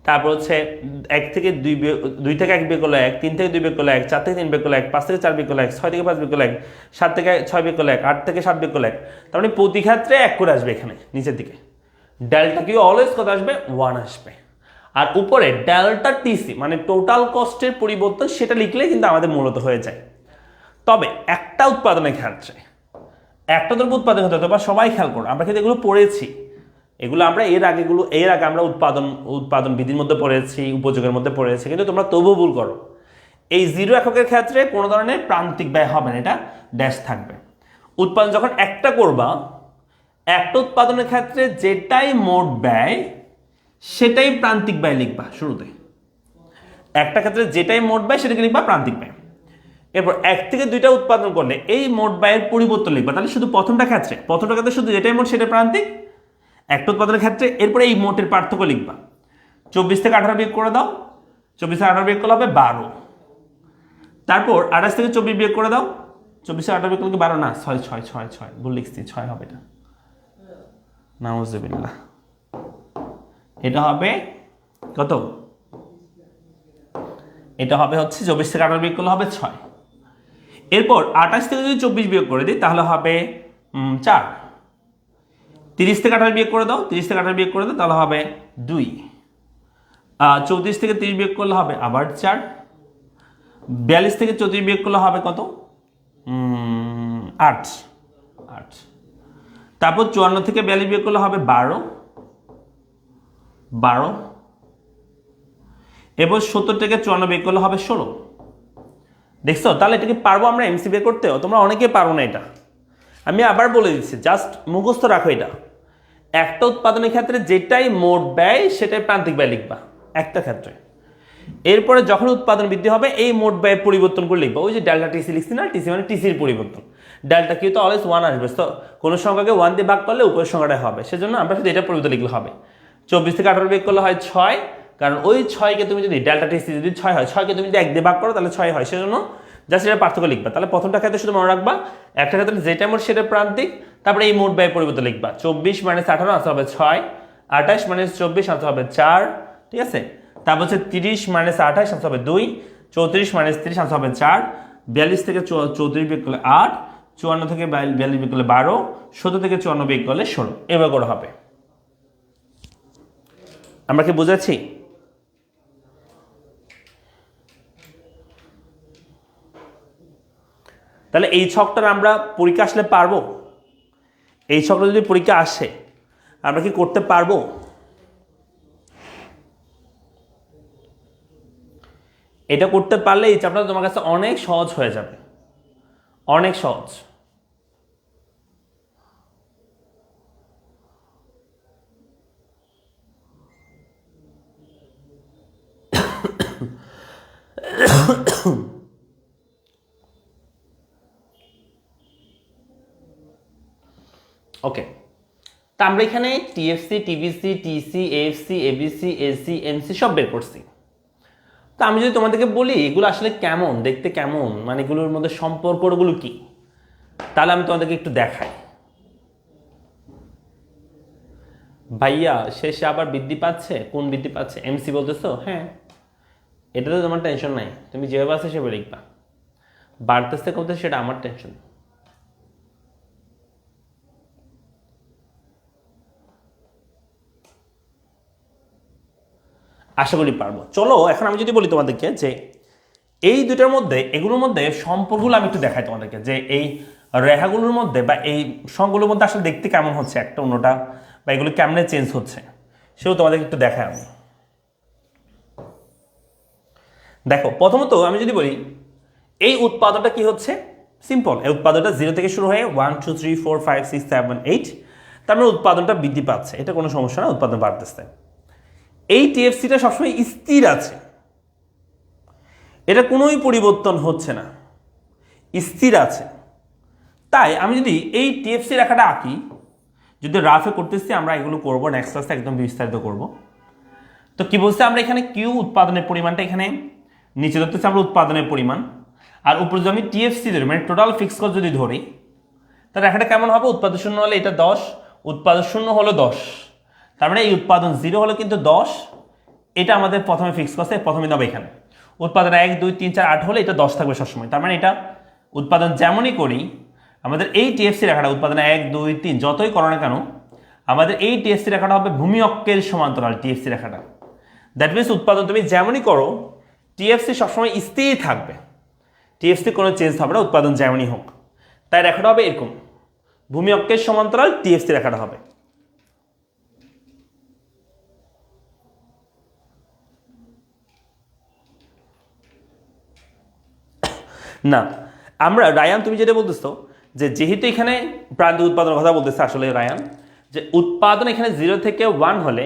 তারপর হচ্ছে 1 থেকে 2 থেকে 1 বিয়োগ করলে 1, 3 থেকে 2 বিয়োগ করলে 1, 4 থেকে 3 বিয়োগ করলে 1, 5 থেকে 4 বিয়োগ করলে 1, 6 থেকে 5 বিয়োগ করলে 1, 7 থেকে 6 বিয়োগ করলে 1, 8 থেকে 7 বিয়োগ করলে 1, তার মানে প্রতি ক্ষেত্রে 1 করে আসবে এখানে নিচের দিকে, ডেল্টা কিউ অলওয়েজ কত আসবে, 1 আসবে। আর উপরে ডেল্টা টিসি মানে টোটাল কস্টের পরিবর্তন, সেটা লিখলে কিন্তু আমাদের মূলত হয়ে যায়। তবে একটা উৎপাদনের ক্ষেত্রে একটা দ্রব্য উৎপাদন হতে হবে, সবাই খেয়াল করো, আমরা কিন্তু এগুলো পড়েছি, এগুলো আমরা এর আগে আমরা উৎপাদন বিধির মধ্যে পড়েছি, উপযোগের মধ্যে পড়েছি, কিন্তু তোমরা তবু ভুল করো। এই 0 এককের ক্ষেত্রে কোনো ধরনের প্রান্তিক ব্যয় হবে না, এটা ড্যাশ থাকবে। উৎপাদন যখন একটা করবা, একটা উৎপাদনের ক্ষেত্রে যেটাই মোট ব্যয় সেটাই প্রান্তিক ব্যয় লিখবা শুরুতে, একটা ক্ষেত্রে যেটাই মোট ব্যয় সেটাকে লিখবা প্রান্তিক ব্যয়। এরপর 1 থেকে 2টা উৎপাদন করলে এই মোট ব্যয়ের পরিবর্তন লিখবা। তাহলে শুধু প্রথমটা ক্ষেত্রে শুধু যেটাই মোট সেটা প্রান্তিক, একটা উৎপাদনের ক্ষেত্রে। এরপরে এই মোটের পার্থক্য লিখবা। 24 থেকে 18 বিয়োগ করে দাও, 24 থেকে 18 বিয়োগ করলে হবে 12। তারপর 28 থেকে 24 বিয়োগ করে দাও, 24 থেকে 18 বিয়োগ করলে 12 না, 6 ভুল লিখছি, 6 হবে এটা, নাউজুবিল্লাহ। এটা হবে কত? এটা হবে হচ্ছে 24 থেকে 18 বিয়োগ করলে হবে 6। এরপর 28 থেকে যদি 24 বিয়োগ করে দিই তাহলে হবে 4। 30 থেকে 18 বিয়োগ করে দাও, 30 থেকে 18 বিয়োগ করে দাও তাহলে হবে 2। 34 থেকে 30 বিয়োগ করলে হবে আবার 4। 42 থেকে 34 বিয়োগ করলে হবে কত? 8। তারপর 54 থেকে 42 বিয়োগ করলে হবে 12। এবার 70 থেকে 54 বিয়োগ করলে হবে 16। দেখছো? তাহলে এটাকে পারবো আমরা এমসি বের করতেও? তোমরা অনেকে পারো না এটা, আমি আবার বলে দিচ্ছি, জাস্ট মুখস্থ রাখো এটা। একটা উৎপাদনের ক্ষেত্রে যেটাই মোট ব্যয় সেটাই প্রান্তিক ব্যয় লিখবা একটা ক্ষেত্রে। এরপরে যখন উৎপাদন বৃদ্ধি হবে এই মোট ব্যয় পরিবর্তন করে লিখবা। ওই যে ডেল্টা টিসি লিখছি না, টিসি মানে টিসির পরিবর্তন। ডেল্টা কিউ তো অলওয়েজ 1 আসবে, তো কোনো সংখ্যাকে 1 দিয়ে ভাগ করলে উপরের সংখ্যাটা হবে, সেজন্য আমরা শুধু এটা পরিবর্তন লিখলে হবে। 24 থেকে 18 বিয়োগ করলে হয় 6, কারণ ওই 6কে তুমি যদি ডেল্টা টিসি যদি 6 হয়, 6কে তুমি যদি 1 দিয়ে ভাগ করো তাহলে 6 হয়, সেজন্য জাস্ট এটা পার্থক্য লিখবা। তাহলে প্রথমটা ক্ষেত্রে শুধু মনে রাখবা, একটা ক্ষেত্রে যেটা মোট সেটা প্রান্তিক, তারপরে এই মোট ব্যয় পরিবর্তন লিখবা। 24 - 18 আনসার হবে 6, 28 - 24 আনসার হবে 4, ঠিক আছে। তারপর হচ্ছে 30 - 28 আনসার হবে 2, 34 - 30 আনসার হবে 4, 42 থেকে 34 বিয়োগ করলে 8, 54 থেকে 42 বিয়োগ করলে 12, 17 থেকে 54 বিয়োগ করলে 16। এবার করে হবে। আমরা কি বুঝাচ্ছি? তাহলে এই ছকটা আমরা পরীক্ষা আসলে পারবো? এই ছকটা যদি পরীক্ষা আসে আমরা কি করতে পারবো? এটা করতে পারলে এই চ্যাপ্টারটা তোমার কাছে অনেক সহজ হয়ে যাবে, অনেক সহজ। ওকে, তা আমরা এখানে TFC, TBC, TC, AFC, ABC, AC, MC সব বের করছি। তা আমি যদি তোমাদেরকে বলি এগুলো আসলে কেমন দেখতে, কেমন মানে এগুলোর মধ্যে সম্পর্কগুলো কি, তাহলে আমি তোমাদেরকে একটু দেখাই। ভাইয়া শেষে আবার বৃদ্ধি পাচ্ছে, কোন বৃদ্ধি পাচ্ছে? এমসি বলতেছো? হ্যাঁ, এটাতে তোমার টেনশন নাই, তুমি যেভাবে আছে সেভাবে লিখবা। বাড়তেছে কমতেছে সেটা আমার টেনশন। আশা করি পারবো। চলো এখন আমি যদি বলি তোমাদেরকে যে এই দুটার মধ্যে, এগুলোর মধ্যে সম্পর্কগুলো আমি একটু দেখাই তোমাদেরকে, যে এই রেখাগুলোর মধ্যে বা এই সংখ্যাগুলোর মধ্যে আসলে দেখতে কেমন হচ্ছে একটা অন্যটা, বা এগুলো কেমনে চেঞ্জ হচ্ছে সেও তোমাদেরকে একটু দেখাই আমি। দেখো, প্রথমত আমি যদি বলি এই উৎপাদনটা কি হচ্ছে, সিম্পল। এই উৎপাদনটা 0 থেকে শুরু হয়ে 1 2 3 4 5 6 7 8, তার মানে উৎপাদনটা বৃদ্ধি পাচ্ছে, এটা কোনো সমস্যা না, উৎপাদন বাড়তেছে। এই টিএফসিটা সবসময় স্থির আছে, এটা কোনোই পরিবর্তন হচ্ছে না, স্থির আছে। তাই আমি যদি এই টিএফসি রেখাটা আঁকি, যদি রাফে করতেছি, আমরা এগুলো করবো নেক্সট ক্লাসে একদম বিস্তারিত করব। তো কি বলছে, আমরা এখানে কিউ উৎপাদনের পরিমাণটা এখানে নিচে ধরতেছি আমরা উৎপাদনের পরিমাণ, আর উপরে যদি আমি টিএফসি ধরি মানে টোটাল ফিক্স কস্ট যদি ধরি, তাহলে রেখাটা কেমন হবে? উৎপাদন শূন্য হলে এটা 10, উৎপাদন শূন্য হলো 10, তার মানে এই উৎপাদন 0 হলো কিন্তু 10, এটা আমাদের প্রথমে ফিক্স কস্টে প্রথমে দেবো। এখানে উৎপাদন 1 2 3 4 8 হলে এটা 10 থাকবে সবসময়, তার মানে এটা উৎপাদন যেমনই করি আমাদের এই টিএফসি রেখাটা উৎপাদন 1 2 3 যতই করো না কেন, আমাদের এই টিএফসি রেখাটা হবে ভূমি অক্ষের সমান্তরাল। টিএফসি রেখাটা দ্যাট মিনস উৎপাদন তুমি যেমনই করো টিএফসি সবসময় স্থির থাকবে, টিএফসি কোনো চেঞ্জ হবে না, উৎপাদন যেমনই হোক। তাই রেখাটা হবে এরকম, ভূমি অক্ষের সমান্তরাল টিএফসি রেখাটা হবে। না, আমরা রায়ান তুমি যেটা বলতেছো যে যেহেতু এখানে প্রান্তিক উৎপাদনের কথা বলতেছে আসলে রায়ান, যে উৎপাদন এখানে 0 থেকে 1 হলে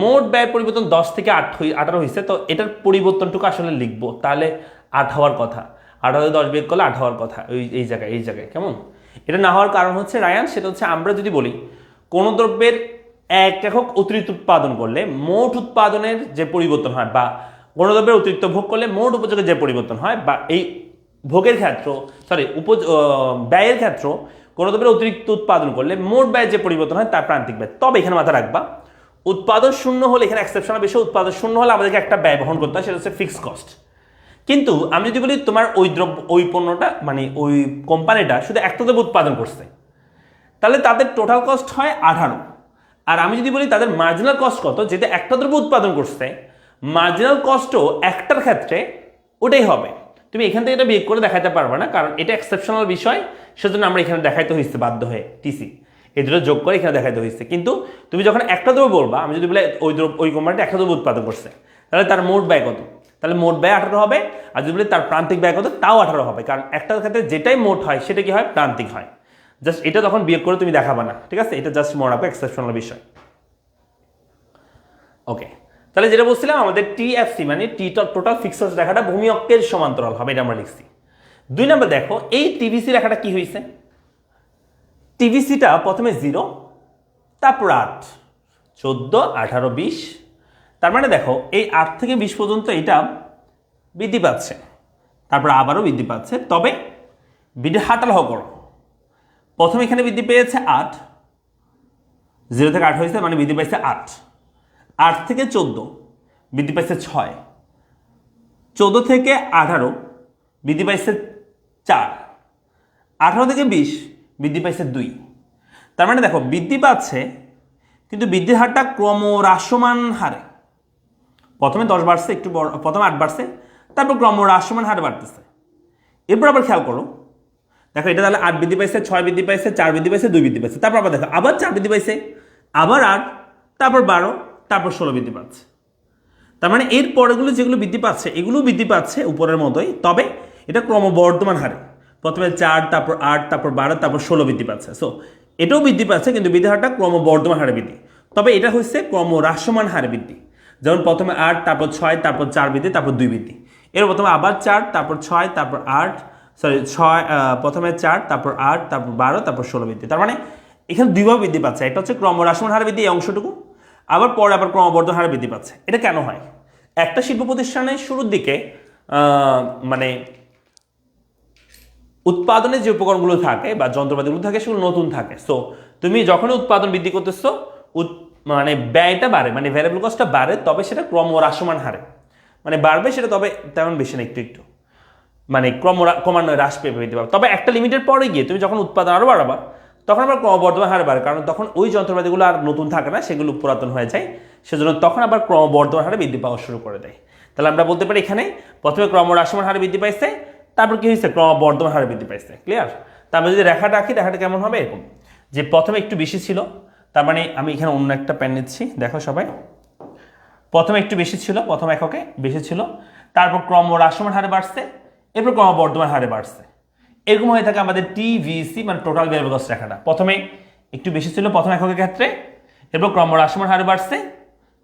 মোট ব্যয় পরিবর্তন 10 থেকে 18 হয়েছে, তো এটার পরিবর্তনটুকু আসলে লিখবো, তাহলে 8 হওয়ার কথা। 18 10 বিয়োগ করলে 8 হওয়ার কথা এই জায়গায় কেমন? এটা না হওয়ার কারণ হচ্ছে রায়ান, সেটা হচ্ছে আমরা যদি বলি কোন দ্রব্যের 1 একক অতিরিক্ত উৎপাদন করলে মোট উৎপাদনের যে পরিবর্তন হয়, বা কোন দ্রব্যের অতিরিক্ত ভোগ করলে মোট উপযোগের যে পরিবর্তন হয়, বা এই ভোগের ক্ষেত্র ব্যয়ের ক্ষেত্র কোন দ্রব্যের অতিরিক্ত উৎপাদন করলে মোট ব্যয়ের যে পরিবর্তন হয় তার প্রান্তিক ব্যয়। তবে এখানে মাথা রাখবা, উৎপাদন শূন্য হলে, এখানে এক্সেপশনাল বিষয়, উৎপাদন শূন্য হলে আমাদেরকে একটা ব্যয় বহন করতে হয়, সেটা হচ্ছে ফিক্সড কস্ট। কিন্তু আমি যদি বলি তোমার ওই পণ্যটা মানে ওই কোম্পানিটা শুধু একটা দ্রব্য উৎপাদন করছে, তাহলে তাদের টোটাল কস্ট হয় 18। আর আমি যদি বলি তাদের মার্জিনাল কস্ট কত, যেটা একটা দ্রব্য উৎপাদন করছে, মার্জিনাল কস্টও একটার ক্ষেত্রে ওটাই হবে। তুমি এখান থেকে এটা বিয়োগ করে দেখাতে পারবে না, কারণ এটা এক্সেপশনাল বিষয়, সেজন্য আমরা এখানে দেখাইতে হয়েছে বাধ্য হয়ে টিসি, এই দুটো যোগ করে এখানে দেখাইতে হয়েছে। কিন্তু তুমি যখন একটা দ্রব্য বলবা, আমি যদি বলি ওই কোম্পানিটা একটা দ্রব্য উৎপাদন করছে, তাহলে তার মোট ব্যয় কত, তাহলে মোট ব্যয় 18 হবে। আর যদি বলি তার প্রান্তিক ব্যয় কত, তাও 18 হবে, কারণ একটার ক্ষেত্রে যেটাই মোট হয় সেটা কি হয়, প্রান্তিক হয়। জাস্ট এটা তখন বিয়োগ করে তুমি দেখাবা না, ঠিক আছে? এটা জাস্ট মনে রাখো, এক্সেপশনাল বিষয়। ওকে, তাহলে যেটা বলছিলাম, আমাদের টিএফসি মানে টোটাল ফিক্সড কস্ট রেখাটা ভূমি অক্ষের সমান্তরাল হবে, এটা আমরা লিখছি। 2 নম্বর দেখো, এই টিভিসি রেখাটা কি হয়েছে, টিভিসিটা প্রথমে 0, তারপর 8, 14, 18, 20। তার মানে দেখো এই 8 থেকে 20 পর্যন্ত এটা বৃদ্ধি পাচ্ছে, তারপর আবারও বৃদ্ধি পাচ্ছে। তবে বৃদ্ধি হাঁটাল করো, প্রথমে এখানে বৃদ্ধি পেয়েছে 8, 0 থেকে 8 হয়েছে, মানে বৃদ্ধি পাইছে 8। 8 থেকে 14 বৃদ্ধি পাইছে 6, 14 থেকে 18 বৃদ্ধি পাইছে 4, 18 থেকে 20 বৃদ্ধি পাইছে 2। তার মানে দেখো বৃদ্ধি পাচ্ছে, কিন্তু বৃদ্ধির হারটা ক্রমহ্রাসমান হারে, প্রথমে 10 বাড়ছে, একটু বড়, প্রথমে 8 বাড়ছে, তারপর ক্রমহ্রাসমান হারে বাড়তেছে। এরপর আবার খেয়াল করো, দেখো এটা তাহলে 8 বৃদ্ধি পাইছে, 6 বৃদ্ধি পাইছে, 4 বৃদ্ধি পাইছে, 2 বৃদ্ধি পাইছে, তারপর আবার দেখো আবার 4 বৃদ্ধি পাইছে, আবার 8, তারপর 12, তারপর 16 বৃদ্ধি পাচ্ছে। তার মানে এর পরেগুলো যেগুলো বৃদ্ধি পাচ্ছে, এগুলো বৃদ্ধি পাচ্ছে উপরের মতোই, তবে এটা ক্রমবর্ধমান হারে, প্রথমে 4, তারপর 8, তারপর 12, তারপর 16 বৃদ্ধি পাচ্ছে। সো এটাও বৃদ্ধি পাচ্ছে, কিন্তু বৃদ্ধি হারটা ক্রমবর্ধমান হারে বৃদ্ধি, তবে এটা হচ্ছে ক্রমহ্রাসমান হারে বৃদ্ধি। যেমন প্রথমে 8, তারপর 6, তারপর 4 বৃদ্ধি, তারপর 2 বৃদ্ধি। এর প্রথমে আবার 4, তারপর 6, তারপর 6, প্রথমে 4, তারপর 8, তারপর 12, তারপর 16 বৃদ্ধি। তার মানে এখানে দুইভাবে বৃদ্ধি পাচ্ছে, একটা হচ্ছে ক্রমহ্রাসমান হারে বৃদ্ধি এই অংশটুকু, আবার পরে আবার ক্রমবর্ধমান হারে বৃদ্ধি পাচ্ছে। এটা কেন হয়? একটা শিল্প প্রতিষ্ঠানের শুরুর দিকে মানে উৎপাদনের যে উপকরণগুলো থাকে বা যন্ত্রপাতিগুলো থাকে সেগুলো নতুন থাকে। সো তুমি যখন উৎপাদন বৃদ্ধি করতেছো, মানে ব্যয়টা বাড়ে, মানে ভ্যারিয়েবল কস্টটা বাড়ে, তবে সেটা ক্রমহ্রাসমান হারে মানে বাড়বে, সেটা তবে তেমন বেশি না, একটু মানে ক্রমান্বয়ে হ্রাস পেয়ে পেতে পারবে। তবে একটা লিমিটের পরে গিয়ে তুমি যখন উৎপাদন আরও বাড়াবা, তখন আবার ক্রমবর্ধমান হারে বাড়ে, কারণ তখন ওই যন্ত্রপাতিগুলো আর নতুন থাকে না, সেগুলো পুরাতন হয়ে যায়, সেজন্য তখন আবার ক্রমবর্ধমান হারে বৃদ্ধি পাওয়া শুরু করে দেয়। তাহলে আমরা বলতে পারি এখানে প্রথমে ক্রমহ্রাসমান হারে বৃদ্ধি পাইছে, তারপর কি হয়েছে, ক্রমবর্ধমান হারে বৃদ্ধি পাইছে। ক্লিয়ার? তারপরে যদি রেখাটা আঁকি, রেখাটা কেমন হবে, এরকম যে প্রথমে একটু বেশি ছিল, তার মানে আমি এখানে অন্য একটা পেন নিচ্ছি, দেখো সবাই, প্রথমে একটু বেশি ছিল, প্রথম এককে বেশি ছিল, তারপর ক্রমহ্রাসমান হারে বাড়ছে, এরপর ক্রমবর্ধমান হারে বাড়ছে। এরকম হয়ে থাকে আমাদের টিভিসি মানে টোটাল ভ্যারিয়েবল কস্ট রেখাটা, প্রথমে একটু বেশি ছিল প্রথম এককের ক্ষেত্রে, এরপর ক্রমহ্রাসমান হারে বাড়ছে,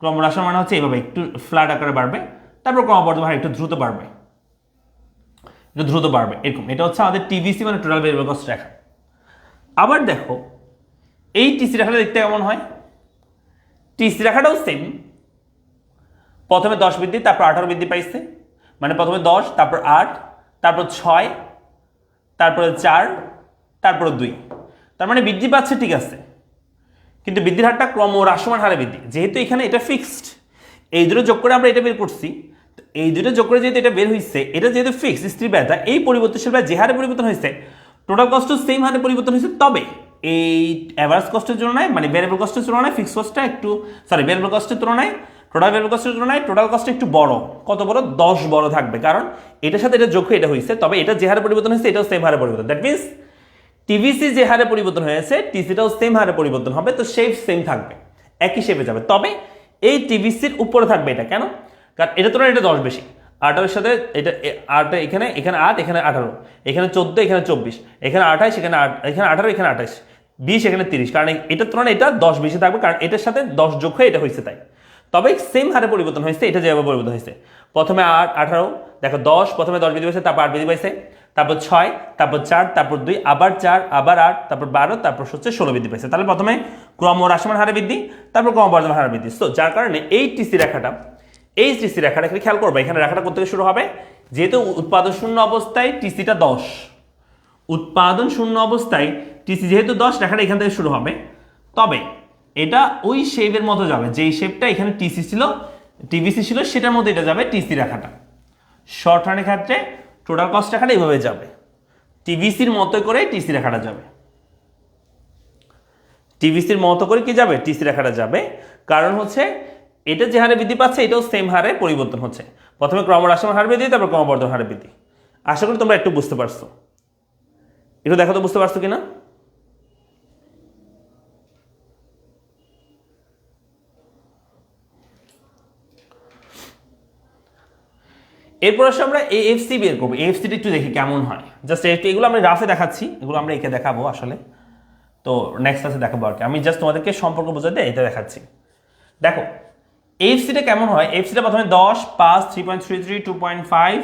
ক্রমহ্রাসমান মানে হচ্ছে এইভাবে একটু ফ্ল্যাট আকারে বাড়বে, তারপর ক্রমবর্ধমান হারে একটু দ্রুত বাড়বে, এরকম। এটা হচ্ছে আমাদের টিভিসি মানে টোটাল ভ্যারিয়েবল কস্ট রেখা। আবার দেখো এই টিসি রেখাটা দেখতে কেমন হয়, টিসি রেখাটাও সেম, প্রথমে 10 বৃদ্ধি, তারপর 18 বৃদ্ধি পাইছে, মানে প্রথমে 10, তারপর 8, তারপর 6, তারপরে 4, তারপরে 2। তার মানে বৃদ্ধি পাচ্ছে, ঠিক আছে, কিন্তু বৃদ্ধির হারটা ক্রমহ্রাসমান হারে বৃদ্ধি। যেহেতু এখানে এটা ফিক্সড, এই দুটো যোগ করে আমরা এটা বের করছি, এই দুটো যোগ করে যেহেতু এটা বের হয়েছে, এটা যেহেতু ফিক্সড স্থির ব্যয়টা, এই পরিবর্তনশীল ব্যয় যে হারে পরিবর্তন হয়েছে, টোটাল কস্ট সেম হারে পরিবর্তন হয়েছে, তবে এই অ্যাভারেজ কস্টের তুলনায় মানে ভ্যারিয়েবল কস্টের তুলনায় ফিক্সড কস্টটা একটু, ভ্যারিয়েবল কস্টের তুলনায় টোটাল ভ্যারিয়েবল কস্টের তুলনায় টোটাল কস্টটা একটু বড়। কত বড়? 10 বড় থাকবে, কারণ এটার সাথে এটা যোগ হয়ে এটা হয়েছে, তবে এটা যে হারে পরিবর্তন হয়েছে এটাও সেম হারে পরিবর্তন। দ্যাট মিনস টিভিসি যে হারে পরিবর্তন হয়েছে, টিসিটাও সেম হারে পরিবর্তন হবে, তো শেপ সেম থাকবে, একই শেপে যাবে। তবে এই টিভিসির উপরে থাকবে এটা, কেন? কারণ এটা তুলনায় এটা 10 বেশি, 18 এর সাথে এটা 8, এখানে 8, এখানে 18, এখানে 14, এখানে 24, এখানে 28, এখানে 18, এখানে 28, 20, এখানে 30, কারণ এটার তুলনায় এটা 10 বেশি থাকবে, কারণ এটার সাথে 10 যোগ হয়ে এটা হয়েছে তাই। তবে সেম হারে পরিবর্তন হয়েছে, এটা যেভাবে পরিবর্তন হয়েছে, প্রথমে 8 18, দেখো 10, প্রথমে 10 বৃদ্ধি পাইছে, তারপর 8 বৃদ্ধি পাইছে, তারপর 6, তারপর 4, তারপর 2, আবার 4, আবার 8, তারপর 12, তারপর হচ্ছে 16 বৃদ্ধি পাইছে। তাহলে প্রথমে ক্রম হ্রাসমান হারে বৃদ্ধি, তারপর ক্রমবর্ধমান হারে বৃদ্ধি। তো যার কারণে এই টিসি রেখাটা এখানে খেয়াল করবে, এখানে রেখাটা কোথা থেকে শুরু হবে, যেহেতু উৎপাদন শূন্য অবস্থায় টিসিটা 10, উৎপাদন শূন্য অবস্থায় টিসি যেহেতু 10, রেখাটা এখান থেকে শুরু হবে। তবে এটা ওই শেপের মতো যাবে, যেই শেপটা এখানে টিসি ছিল, টিবিসি ছিল, সেটার মধ্যে এটা যাবে টিসি রেখাটা। শর্ট রানের ক্ষেত্রে টোটাল কস্ট রেখাটা এইভাবে যাবে, টিবিসির মতো করে টিসি রেখাটা যাবে, টিবিসির মতো করে কি যাবে, টিসি রেখাটা যাবে। কারণ হচ্ছে এটা যে হারে বৃদ্ধি পাচ্ছে এটাও সেম হারে পরিবর্তন হচ্ছে, প্রথমে ক্রমহ্রাসমান হার বৃদ্ধি, তারপর ক্রমবর্ধমান হারে বৃদ্ধি। আশা করি তোমরা একটু বুঝতে পারছো, একটু দেখো তো বুঝতে পারছো কিনা। এরপর আসলে আমরা এএফসি বের করবো, এএফসিটা একটু দেখি কেমন হয়। জাস্ট এগুলো আমরা রাফে দেখাচ্ছি, এগুলো আমরা এঁকে দেখাবো আসলে, তো নেক্সট ক্লাসে দেখাবো আর কি। আমি জাস্ট তোমাদেরকে সম্পর্ক বোঝাতে এটা দেখাচ্ছি। দেখো এএফসিটা কেমন হয়, এএফসিটা প্রথমে 10, 5, 3.33, 2.5,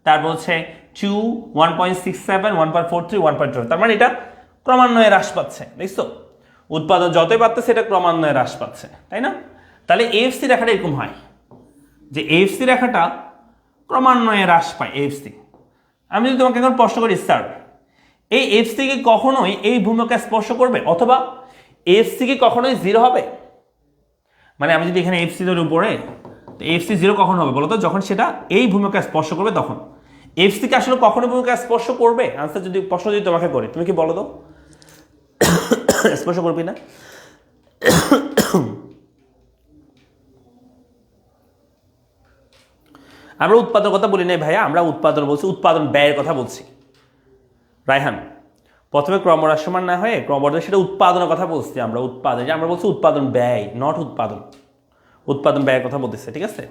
তারপর হচ্ছে 2, 1.67, 1.43, 1.12, তার মানে এটা ক্রমান্বয়ে হ্রাস পাচ্ছে, দেখছো, উৎপাদন যতই বাড়তেছে এটা ক্রমান্বয়ে হ্রাস পাচ্ছে, তাই না? তাহলে এএফসি রেখাটা এরকম হয় যে এএফসি রেখাটা ক্রমান্বয়ে হ্রাস পায় এএফসি। আমি যদি তোমাকে এখন প্রশ্ন করি, স্যার এই এফসি কি কখনোই এই ভূমিকা স্পর্শ করবে, অথবা এফসি কি কখনোই 0 হবে? মানে আমি যদি এখানে এফসি ধরে উপরে, তো এফসি 0 কখন হবে বলো তো, যখন সেটা এই ভূমিকা স্পর্শ করবে তখন। এফসি কি আসলে কখনো ভূমিকা স্পর্শ করবে? আনসার যদি প্রশ্ন যদি তোমাকে করি, তুমি কি বলো তো, স্পর্শ করবি না? আমরা উৎপাদনের কথা বলি নাই ভাইয়া, আমরা উৎপাদন বলছি, উৎপাদন ব্যয়ের কথা বলছি। রায়হান, প্রথমে ক্রমহ্রাসমান না হয়ে ক্রমবর্ধমান, সেটা উৎপাদনের কথা বলছি আমরা, উৎপাদন, আমরা বলছি উৎপাদন ব্যয়, নট উৎপাদন, উৎপাদন ব্যয়ের কথা বলতেছে, ঠিক আছে?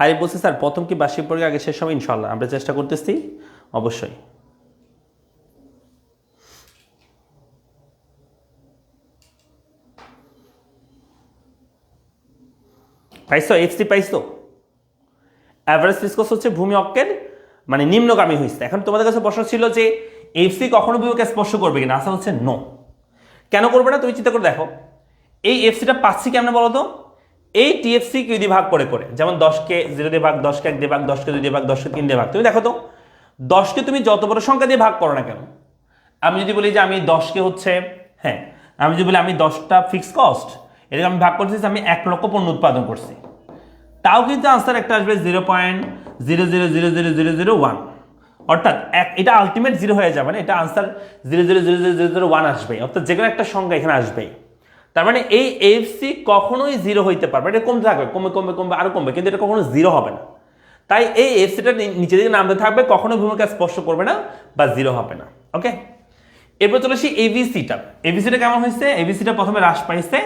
আরে বলছি স্যার প্রথম কি বার্ষিক পরীক্ষা আগে শেষ হবে? ইনশাল্লাহ আমরা চেষ্টা করতেছি, অবশ্যই। পাইছো এফসি, পাইছো? অ্যাভারেজ ফিসকস হচ্ছে ভূমি অক্ষের মানে নিম্নগামী হয়েছে। এখন তোমাদের কাছে প্রশ্ন ছিল যে এফসি কখনো ভূমিকে স্পর্শ করবে কিনা, আশা হচ্ছে নো। কেন করবে না তুমি চিন্তা করে দেখো, এই এফসিটা পাচ্ছি কেমন বলো তো, এই টিএফসি কে যদি ভাগ করে করে, যেমন 10কে 0 দিয়ে ভাগ, 10কে 1 দিয়ে ভাগ, 10কে 2 দিয়ে ভাগ, 10কে 3 দিয়ে ভাগ, তুমি দেখো তো 10কে তুমি যত বড় সংখ্যা দিয়ে ভাগ করো না কেন, আমি যদি বলি যে আমি 10কে হচ্ছে, হ্যাঁ আমি যদি বলি আমি 10টা ফিক্সড কস্ট, এটাকে আমি ভাগ করছি, আমি 1 লক্ষ পণ্য উৎপাদন করছি, তাও কিন্তু আনসার একটা আসবে 0.000001, অর্থাৎ এটা আলটিমেট 0 হয়ে যাবে না, এটা আনসার 0.000001 আসবে, অর্থাৎ যে কোনো একটা সংখ্যা এখানে আসবেই। তার মানে এই এফসি কখনোই 0 হইতে পারবে, এটা কমতে থাকবে, কমে কমবে কমবে আরো কমবে, কিন্তু এটা কখনো 0 হবে না। তাই এই এফসিটা নিচের দিকে নামতে থাকবে, কখনো ভূমিকা স্পর্শ করবে না বা 0 হবে না। ওকে, এরপর চলে আসি এবিসিটা। এবিসিটা কেমন হয়েছে? এবিসিটা প্রথমে হ্রাস পাইছে,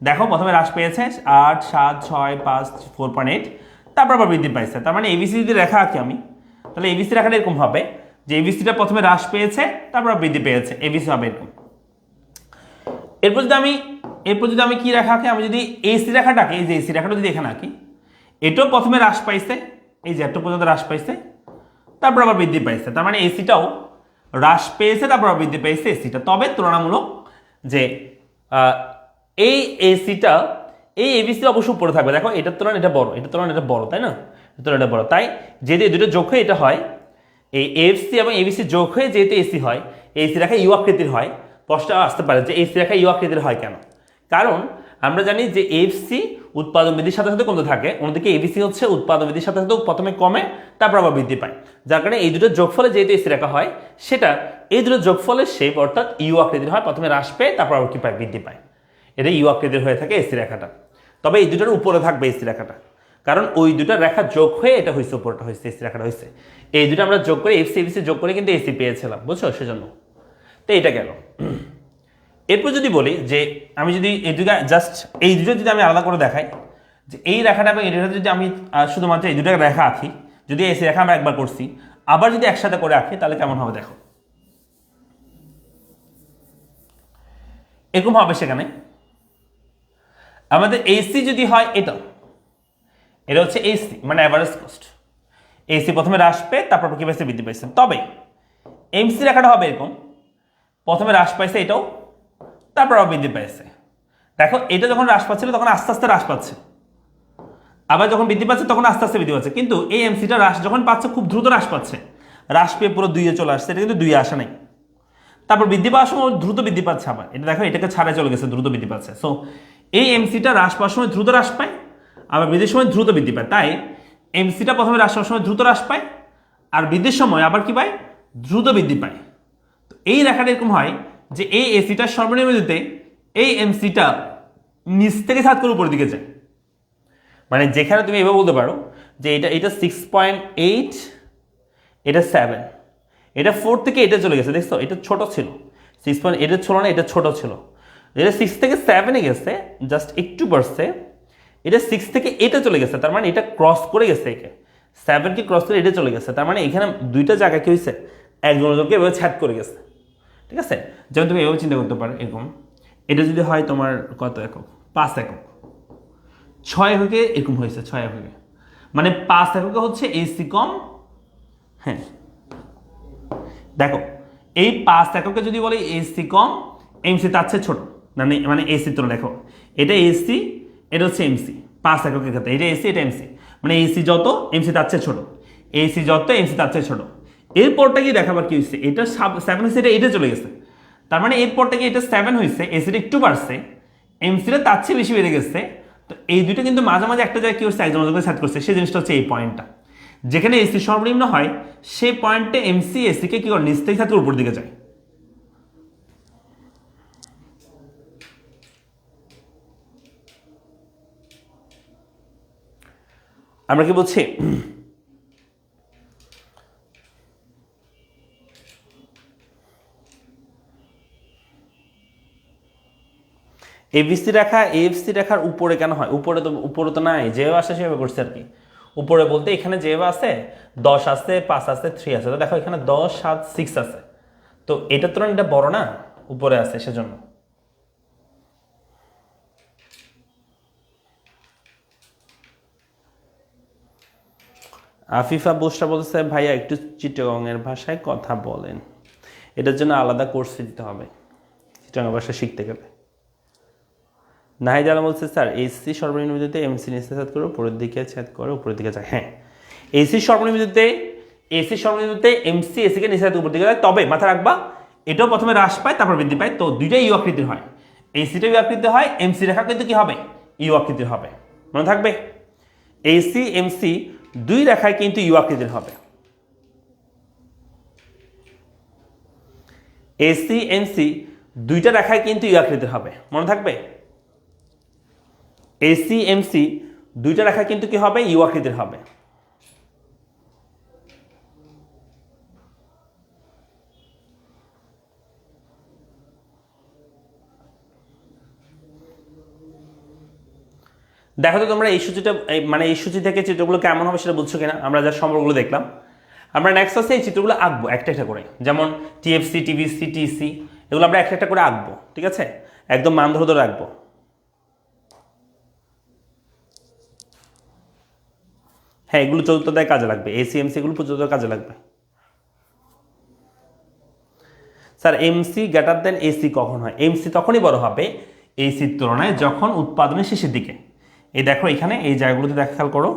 দেখো প্রথমে হ্রাস পেয়েছে 8, 7, 6, 5, 4.8, তারপর আবার বৃদ্ধি পাইছে। তার মানে এবিসি যদি রেখা আঁকি আমি, তাহলে এবিসি রেখাটা এরকম হবে যে এবিসিটা প্রথমে হ্রাস পেয়েছে, তারপর বৃদ্ধি পেয়েছে, এবিসি হবে এরকম। এরপর যদি আমি কি রেখা আঁকি, আমি যদি এসি রেখাটাকে, এই যে এসি রেখাটা যদি এখানে আঁকি, এটাও প্রথমে হ্রাস পাইছে, এই যে এত পর্যন্ত হ্রাস পাইছে, তারপর আবার বৃদ্ধি পাইছে। তার মানে এসিটাও হ্রাস পেয়েছে, তারপর আবার বৃদ্ধি পেয়েছে এসিটা। তবে তুলনামূলক যে এই এসিটা এই এবিসির অবশ্য উপরে থাকবে, দেখো এটার তুলনায় এটা বড়, এটার তুলনায় এটা বড়, তাই না? এটার তুলনায় এটা বড়, তাই যেহেতু এই দুটো যোগ হয়ে এটা হয়, এই এফসি এবং এবিসি যোগ হয়ে যেহেতু এসি হয়, এসি রেখা ইউ আকৃতির হয়। প্রশ্ন আসতে পারে যে এসি রেখা ইউ আকৃতির হয় কেন? কারণ আমরা জানি যে এফসি উৎপাদন বৃদ্ধির সাথে সাথে কমতে থাকে, অন্যদিকে এবিসি হচ্ছে উৎপাদন বৃদ্ধির সাথে সাথে প্রথমে কমে, তারপর আবার বৃদ্ধি পায়। যার কারণে এই দুটো যোগফলে যেহেতু এসি রেখা হয়, সেটা এই দুটো যোগফলের শেপ অর্থাৎ ইউ আকৃতির হয়, প্রথমে হ্রাস পেয়ে তারপর আবার কি পায়, বৃদ্ধি পায়। এটা ইউ আকৃতির হয়ে থাকে এসি রেখাটা। তবে এই দুটোর উপরে থাকবে এসি রেখাটা, কারণ ওই দুটো রেখা যোগ হয়ে এটা হয়েছে, উপরটা হয়েছে, এসি রেখাটা হয়েছে। এই দুটো আমরা যোগ করে এফসি এবিসি যোগ করে কিন্তু এসি পেয়েছিলাম, বুঝছো? সেজন্য তো এটা গেল। এরপর যদি বলি যে আমি যদি এই দুটো জাস্ট এই দুটো যদি আমি আলাদা করে দেখাই, যে এই রেখাটা এবং এটা যদি আমি শুধুমাত্র এই দুটো রেখা আঁকি, যদি এসি রেখা আমরা একবার করছি, আবার যদি একসাথে করে আঁকি তাহলে কেমন হবে দেখো। এরকম হবে সেখানে আমাদের এসি যদি হয় এটা হচ্ছে এসি মানে অ্যাভারেজ কস্ট। এসি প্রথমে হ্রাস পেয়ে তারপর কি পাইছে বৃদ্ধি পাইছে। তবে এমসি রেখাটা হবে এরকম, প্রথমে হ্রাস পাইছে এটাও, তারপর আবার বৃদ্ধি পাইছে। দেখো এটা যখন হ্রাস পাচ্ছিল তখন আস্তে আস্তে হ্রাস পাচ্ছে, আবার যখন বৃদ্ধি পাচ্ছে তখন আস্তে আস্তে বৃদ্ধি পাচ্ছে। কিন্তু এই এমসিটা হ্রাস যখন পাচ্ছে খুব দ্রুত হ্রাস পাচ্ছে, হ্রাস পেয়ে পুরো 2-এ চলে আসছে, এটা কিন্তু 2-এ আসে নাই। তারপর বৃদ্ধি পাওয়ার সময় দ্রুত বৃদ্ধি পাচ্ছে, আবার এটা দেখো এটাকে ছাড়াই চলে গেছে, দ্রুত বৃদ্ধি পাচ্ছে। সো এই এমসিটা হ্রাস পাওয়ার সময় দ্রুত হ্রাস পায়, আবার বৃদ্ধির সময় দ্রুত বৃদ্ধি পায়। তাই এমসিটা প্রথমে হ্রাস পাওয়ার সময় দ্রুত হ্রাস পায়, আর বৃদ্ধির সময় আবার কি পায়, দ্রুত বৃদ্ধি পায়। তো এই রেখাটা এরকম হয় যে এই এসিটার সর্বনিম্ন বিন্দুতে এই এমসিটা নিচ থেকে ছাদ করে উপরের দিকে যায়। মানে যেখানে তুমি এভাবে বলতে পারো যে এটা 6.8, এটা 7, এটা 4 থেকে এটা চলে গেছে, দেখছো এটা ছোট ছিল, 6.8 ছিল না, এটা ছোট ছিল। এটা 6 থেকে 7-এ গেছে, জাস্ট একটু বাড়ছে। এটা 6 থেকে এটা চলে গেছে, তার মানে এটা ক্রস করে গেছে, একে 7 কে ক্রস করে এটা চলে গেছে। তার মানে এখানে দুইটা জায়গা কি হয়েছে, একজনকে এভাবে ছাদ করে গেছে। ঠিক আছে, যেমন তুমি এভাবে চিন্তা করতে পারো এরকম, এটা যদি হয় তোমার কত একক, 5 একক, 6 এককে এরকম হয়েছে, 6 এককে মানে 5 এককে হচ্ছে এসি কম। হ্যাঁ দেখো এই 5 এককে যদি বলে এসি কম, এমসি তার চেয়ে ছোট, মানে এসি তুলনা দেখো এটা এসি, এটা হচ্ছে এমসি। 5 এককের ক্ষেত্রে এটা এসি, এটা এমসি, মানে এসি যত এমসি তার চেয়ে ছোট, এসি যত এমসি তার চেয়ে ছোট। এরপরটা কি দেখাবার কি হয়েছে, এটা 7 হয়েছে, এটা চলে গেছে। তার মানে এরপরটা কি এটা 7 হয়েছে, এসিটা একটু বাড়ছে, এমসিটা তার চেয়ে বেশি বেড়ে গেছে। তো এই দুইটা কিন্তু মাঝামাঝি একটা জায়গায় কি হচ্ছে, একজন সেট করছে, সেই জিনিসটা হচ্ছে এই পয়েন্টটা। যেখানে এসি সর্বনিম্ন হয় সেই পয়েন্টে এমসি এসিকে কি করে নিচ থেকে ছাত্র উপর দিকে যায়। আমরা কি বলছি, এবিসি রেখা এএফসি রেখার উপরে কেন হয়, উপরে তো নাই, যেভাবে আসে সেভাবে করছে আর কি। উপরে বলতে এখানে যেভাবে আছে 10 আছে, 5 আছে, 3 আছে, তো দেখো এখানে 10, 7, 6 আছে, তো এটার তুলনায় এটা বড় না, উপরে আছে সেজন্য। আফিফা বুসরা বলছে ভাইয়া একটু চিটাগংয়ের ভাষায় কথা বলেন, এটার জন্য আলাদা কোর্স দিতে হবে চিটাগং ভাষা শিখতে গেলে। নাহিদ আলম বলছে স্যার এসি সর্বনিম্ন বিন্দুতে এমসি নিচে ছেদ করে উপরের দিকে ছেদ করে উপরের দিকে যায়। হ্যাঁ এসি সর্বনিম্ন বিন্দুতে এমসি এসিকে নিচে উপর দিকে যায়, তবে মাথায় রাখবা এটাও প্রথমে হ্রাস পায় তারপর বৃদ্ধি পায়, তো দুইটাই ইউ আকৃতির হয়। এসিটা ইউ আকৃতির হয়, এমসি রেখা কিন্তু কি হবে, ইউ আকৃতির হবে, মনে থাকবে। এসি এমসি দুই রেখায় কিন্তু ইউ আকৃতির হবে। এসি এমসি দুইটা রেখায় কিন্তু ইউ আকৃতির হবে, মনে থাকবে। এসি এমসি দুইটা রেখা কিন্তু কি হবে, ইউ আকৃতির হবে। দেখো তো তোমরা এই সূচিটা, মানে এই সূচি থেকে চিত্রগুলো কেমন হবে সেটা বুঝছো কিনা। আমরা যা সম্পর্কগুলো দেখলাম, আমরা নেক্সট আছে এই চিত্রগুলো আঁকবো একটা একটা করে, যেমন টিএফসি, টিভিসি, টিসি, এগুলো আমরা একটা একটা করে আঁকবো, ঠিক আছে, একদম মান ধরে ধরে রাখবো। হ্যাঁ এগুলো চতুর্থতায় কাজে লাগবে, এসিএমসি এগুলো চতুর্থতায় কাজে লাগবে। Sir MC greater than AC কখন হয়, এমসি তখনই বড় হবে এসির তুলনায় যখন উৎপাদনের শেষের দিকে। এই দেখো এখানে এই জায়গাগুলোতে দেখা খেয়াল করো,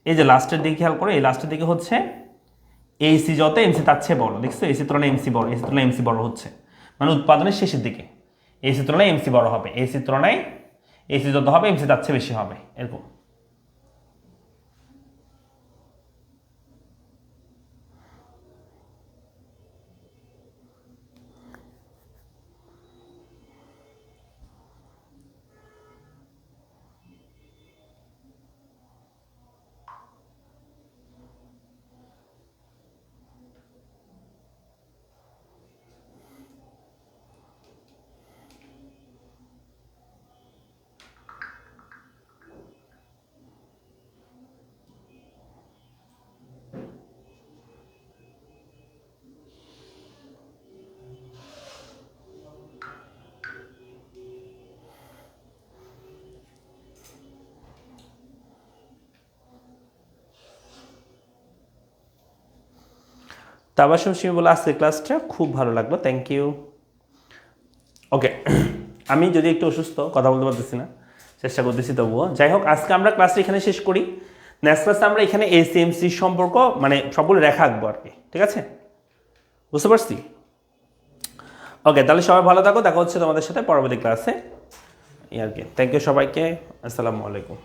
এই যে লাস্টের দিকে খেয়াল করো, এই লাস্টের দিকে হচ্ছে এসি যত এমসি তার চেয়ে বড়, দেখছো এসির তুলনায় এমসি বড়, এসির তুলনায় এমসি বড় হচ্ছে, মানে উৎপাদনের শেষের দিকে এসির তুলনায় এমসি বড় হবে, এসির তুলনায় এসি যত হবে এমসি তার চেয়ে বেশি হবে, এরকম। তাবাসুম সিমি বলে আজকের ক্লাসটা খুব ভালো লাগলো, থ্যাংক ইউ। ওকে, আমি যদি একটু অসুস্থ, কথা বলতে পারতেছি না, চেষ্টা করতেছি তবুও। যাই হোক, আজকে আমরা ক্লাসটা এখানে শেষ করি। নেক্সট ক্লাসে আমরা এখানে এসএমসি সম্পর্ক মানে সবগুলো রেখা আঁকবো আর কি, ঠিক আছে? বুঝতে পারছি? ওকে, তাহলে সবাই ভালো থাকো, দেখা হচ্ছে তোমাদের সাথে পরবর্তী ক্লাসে। এই আর কি, থ্যাংক ইউ সবাইকে, আসসালামু আলাইকুম।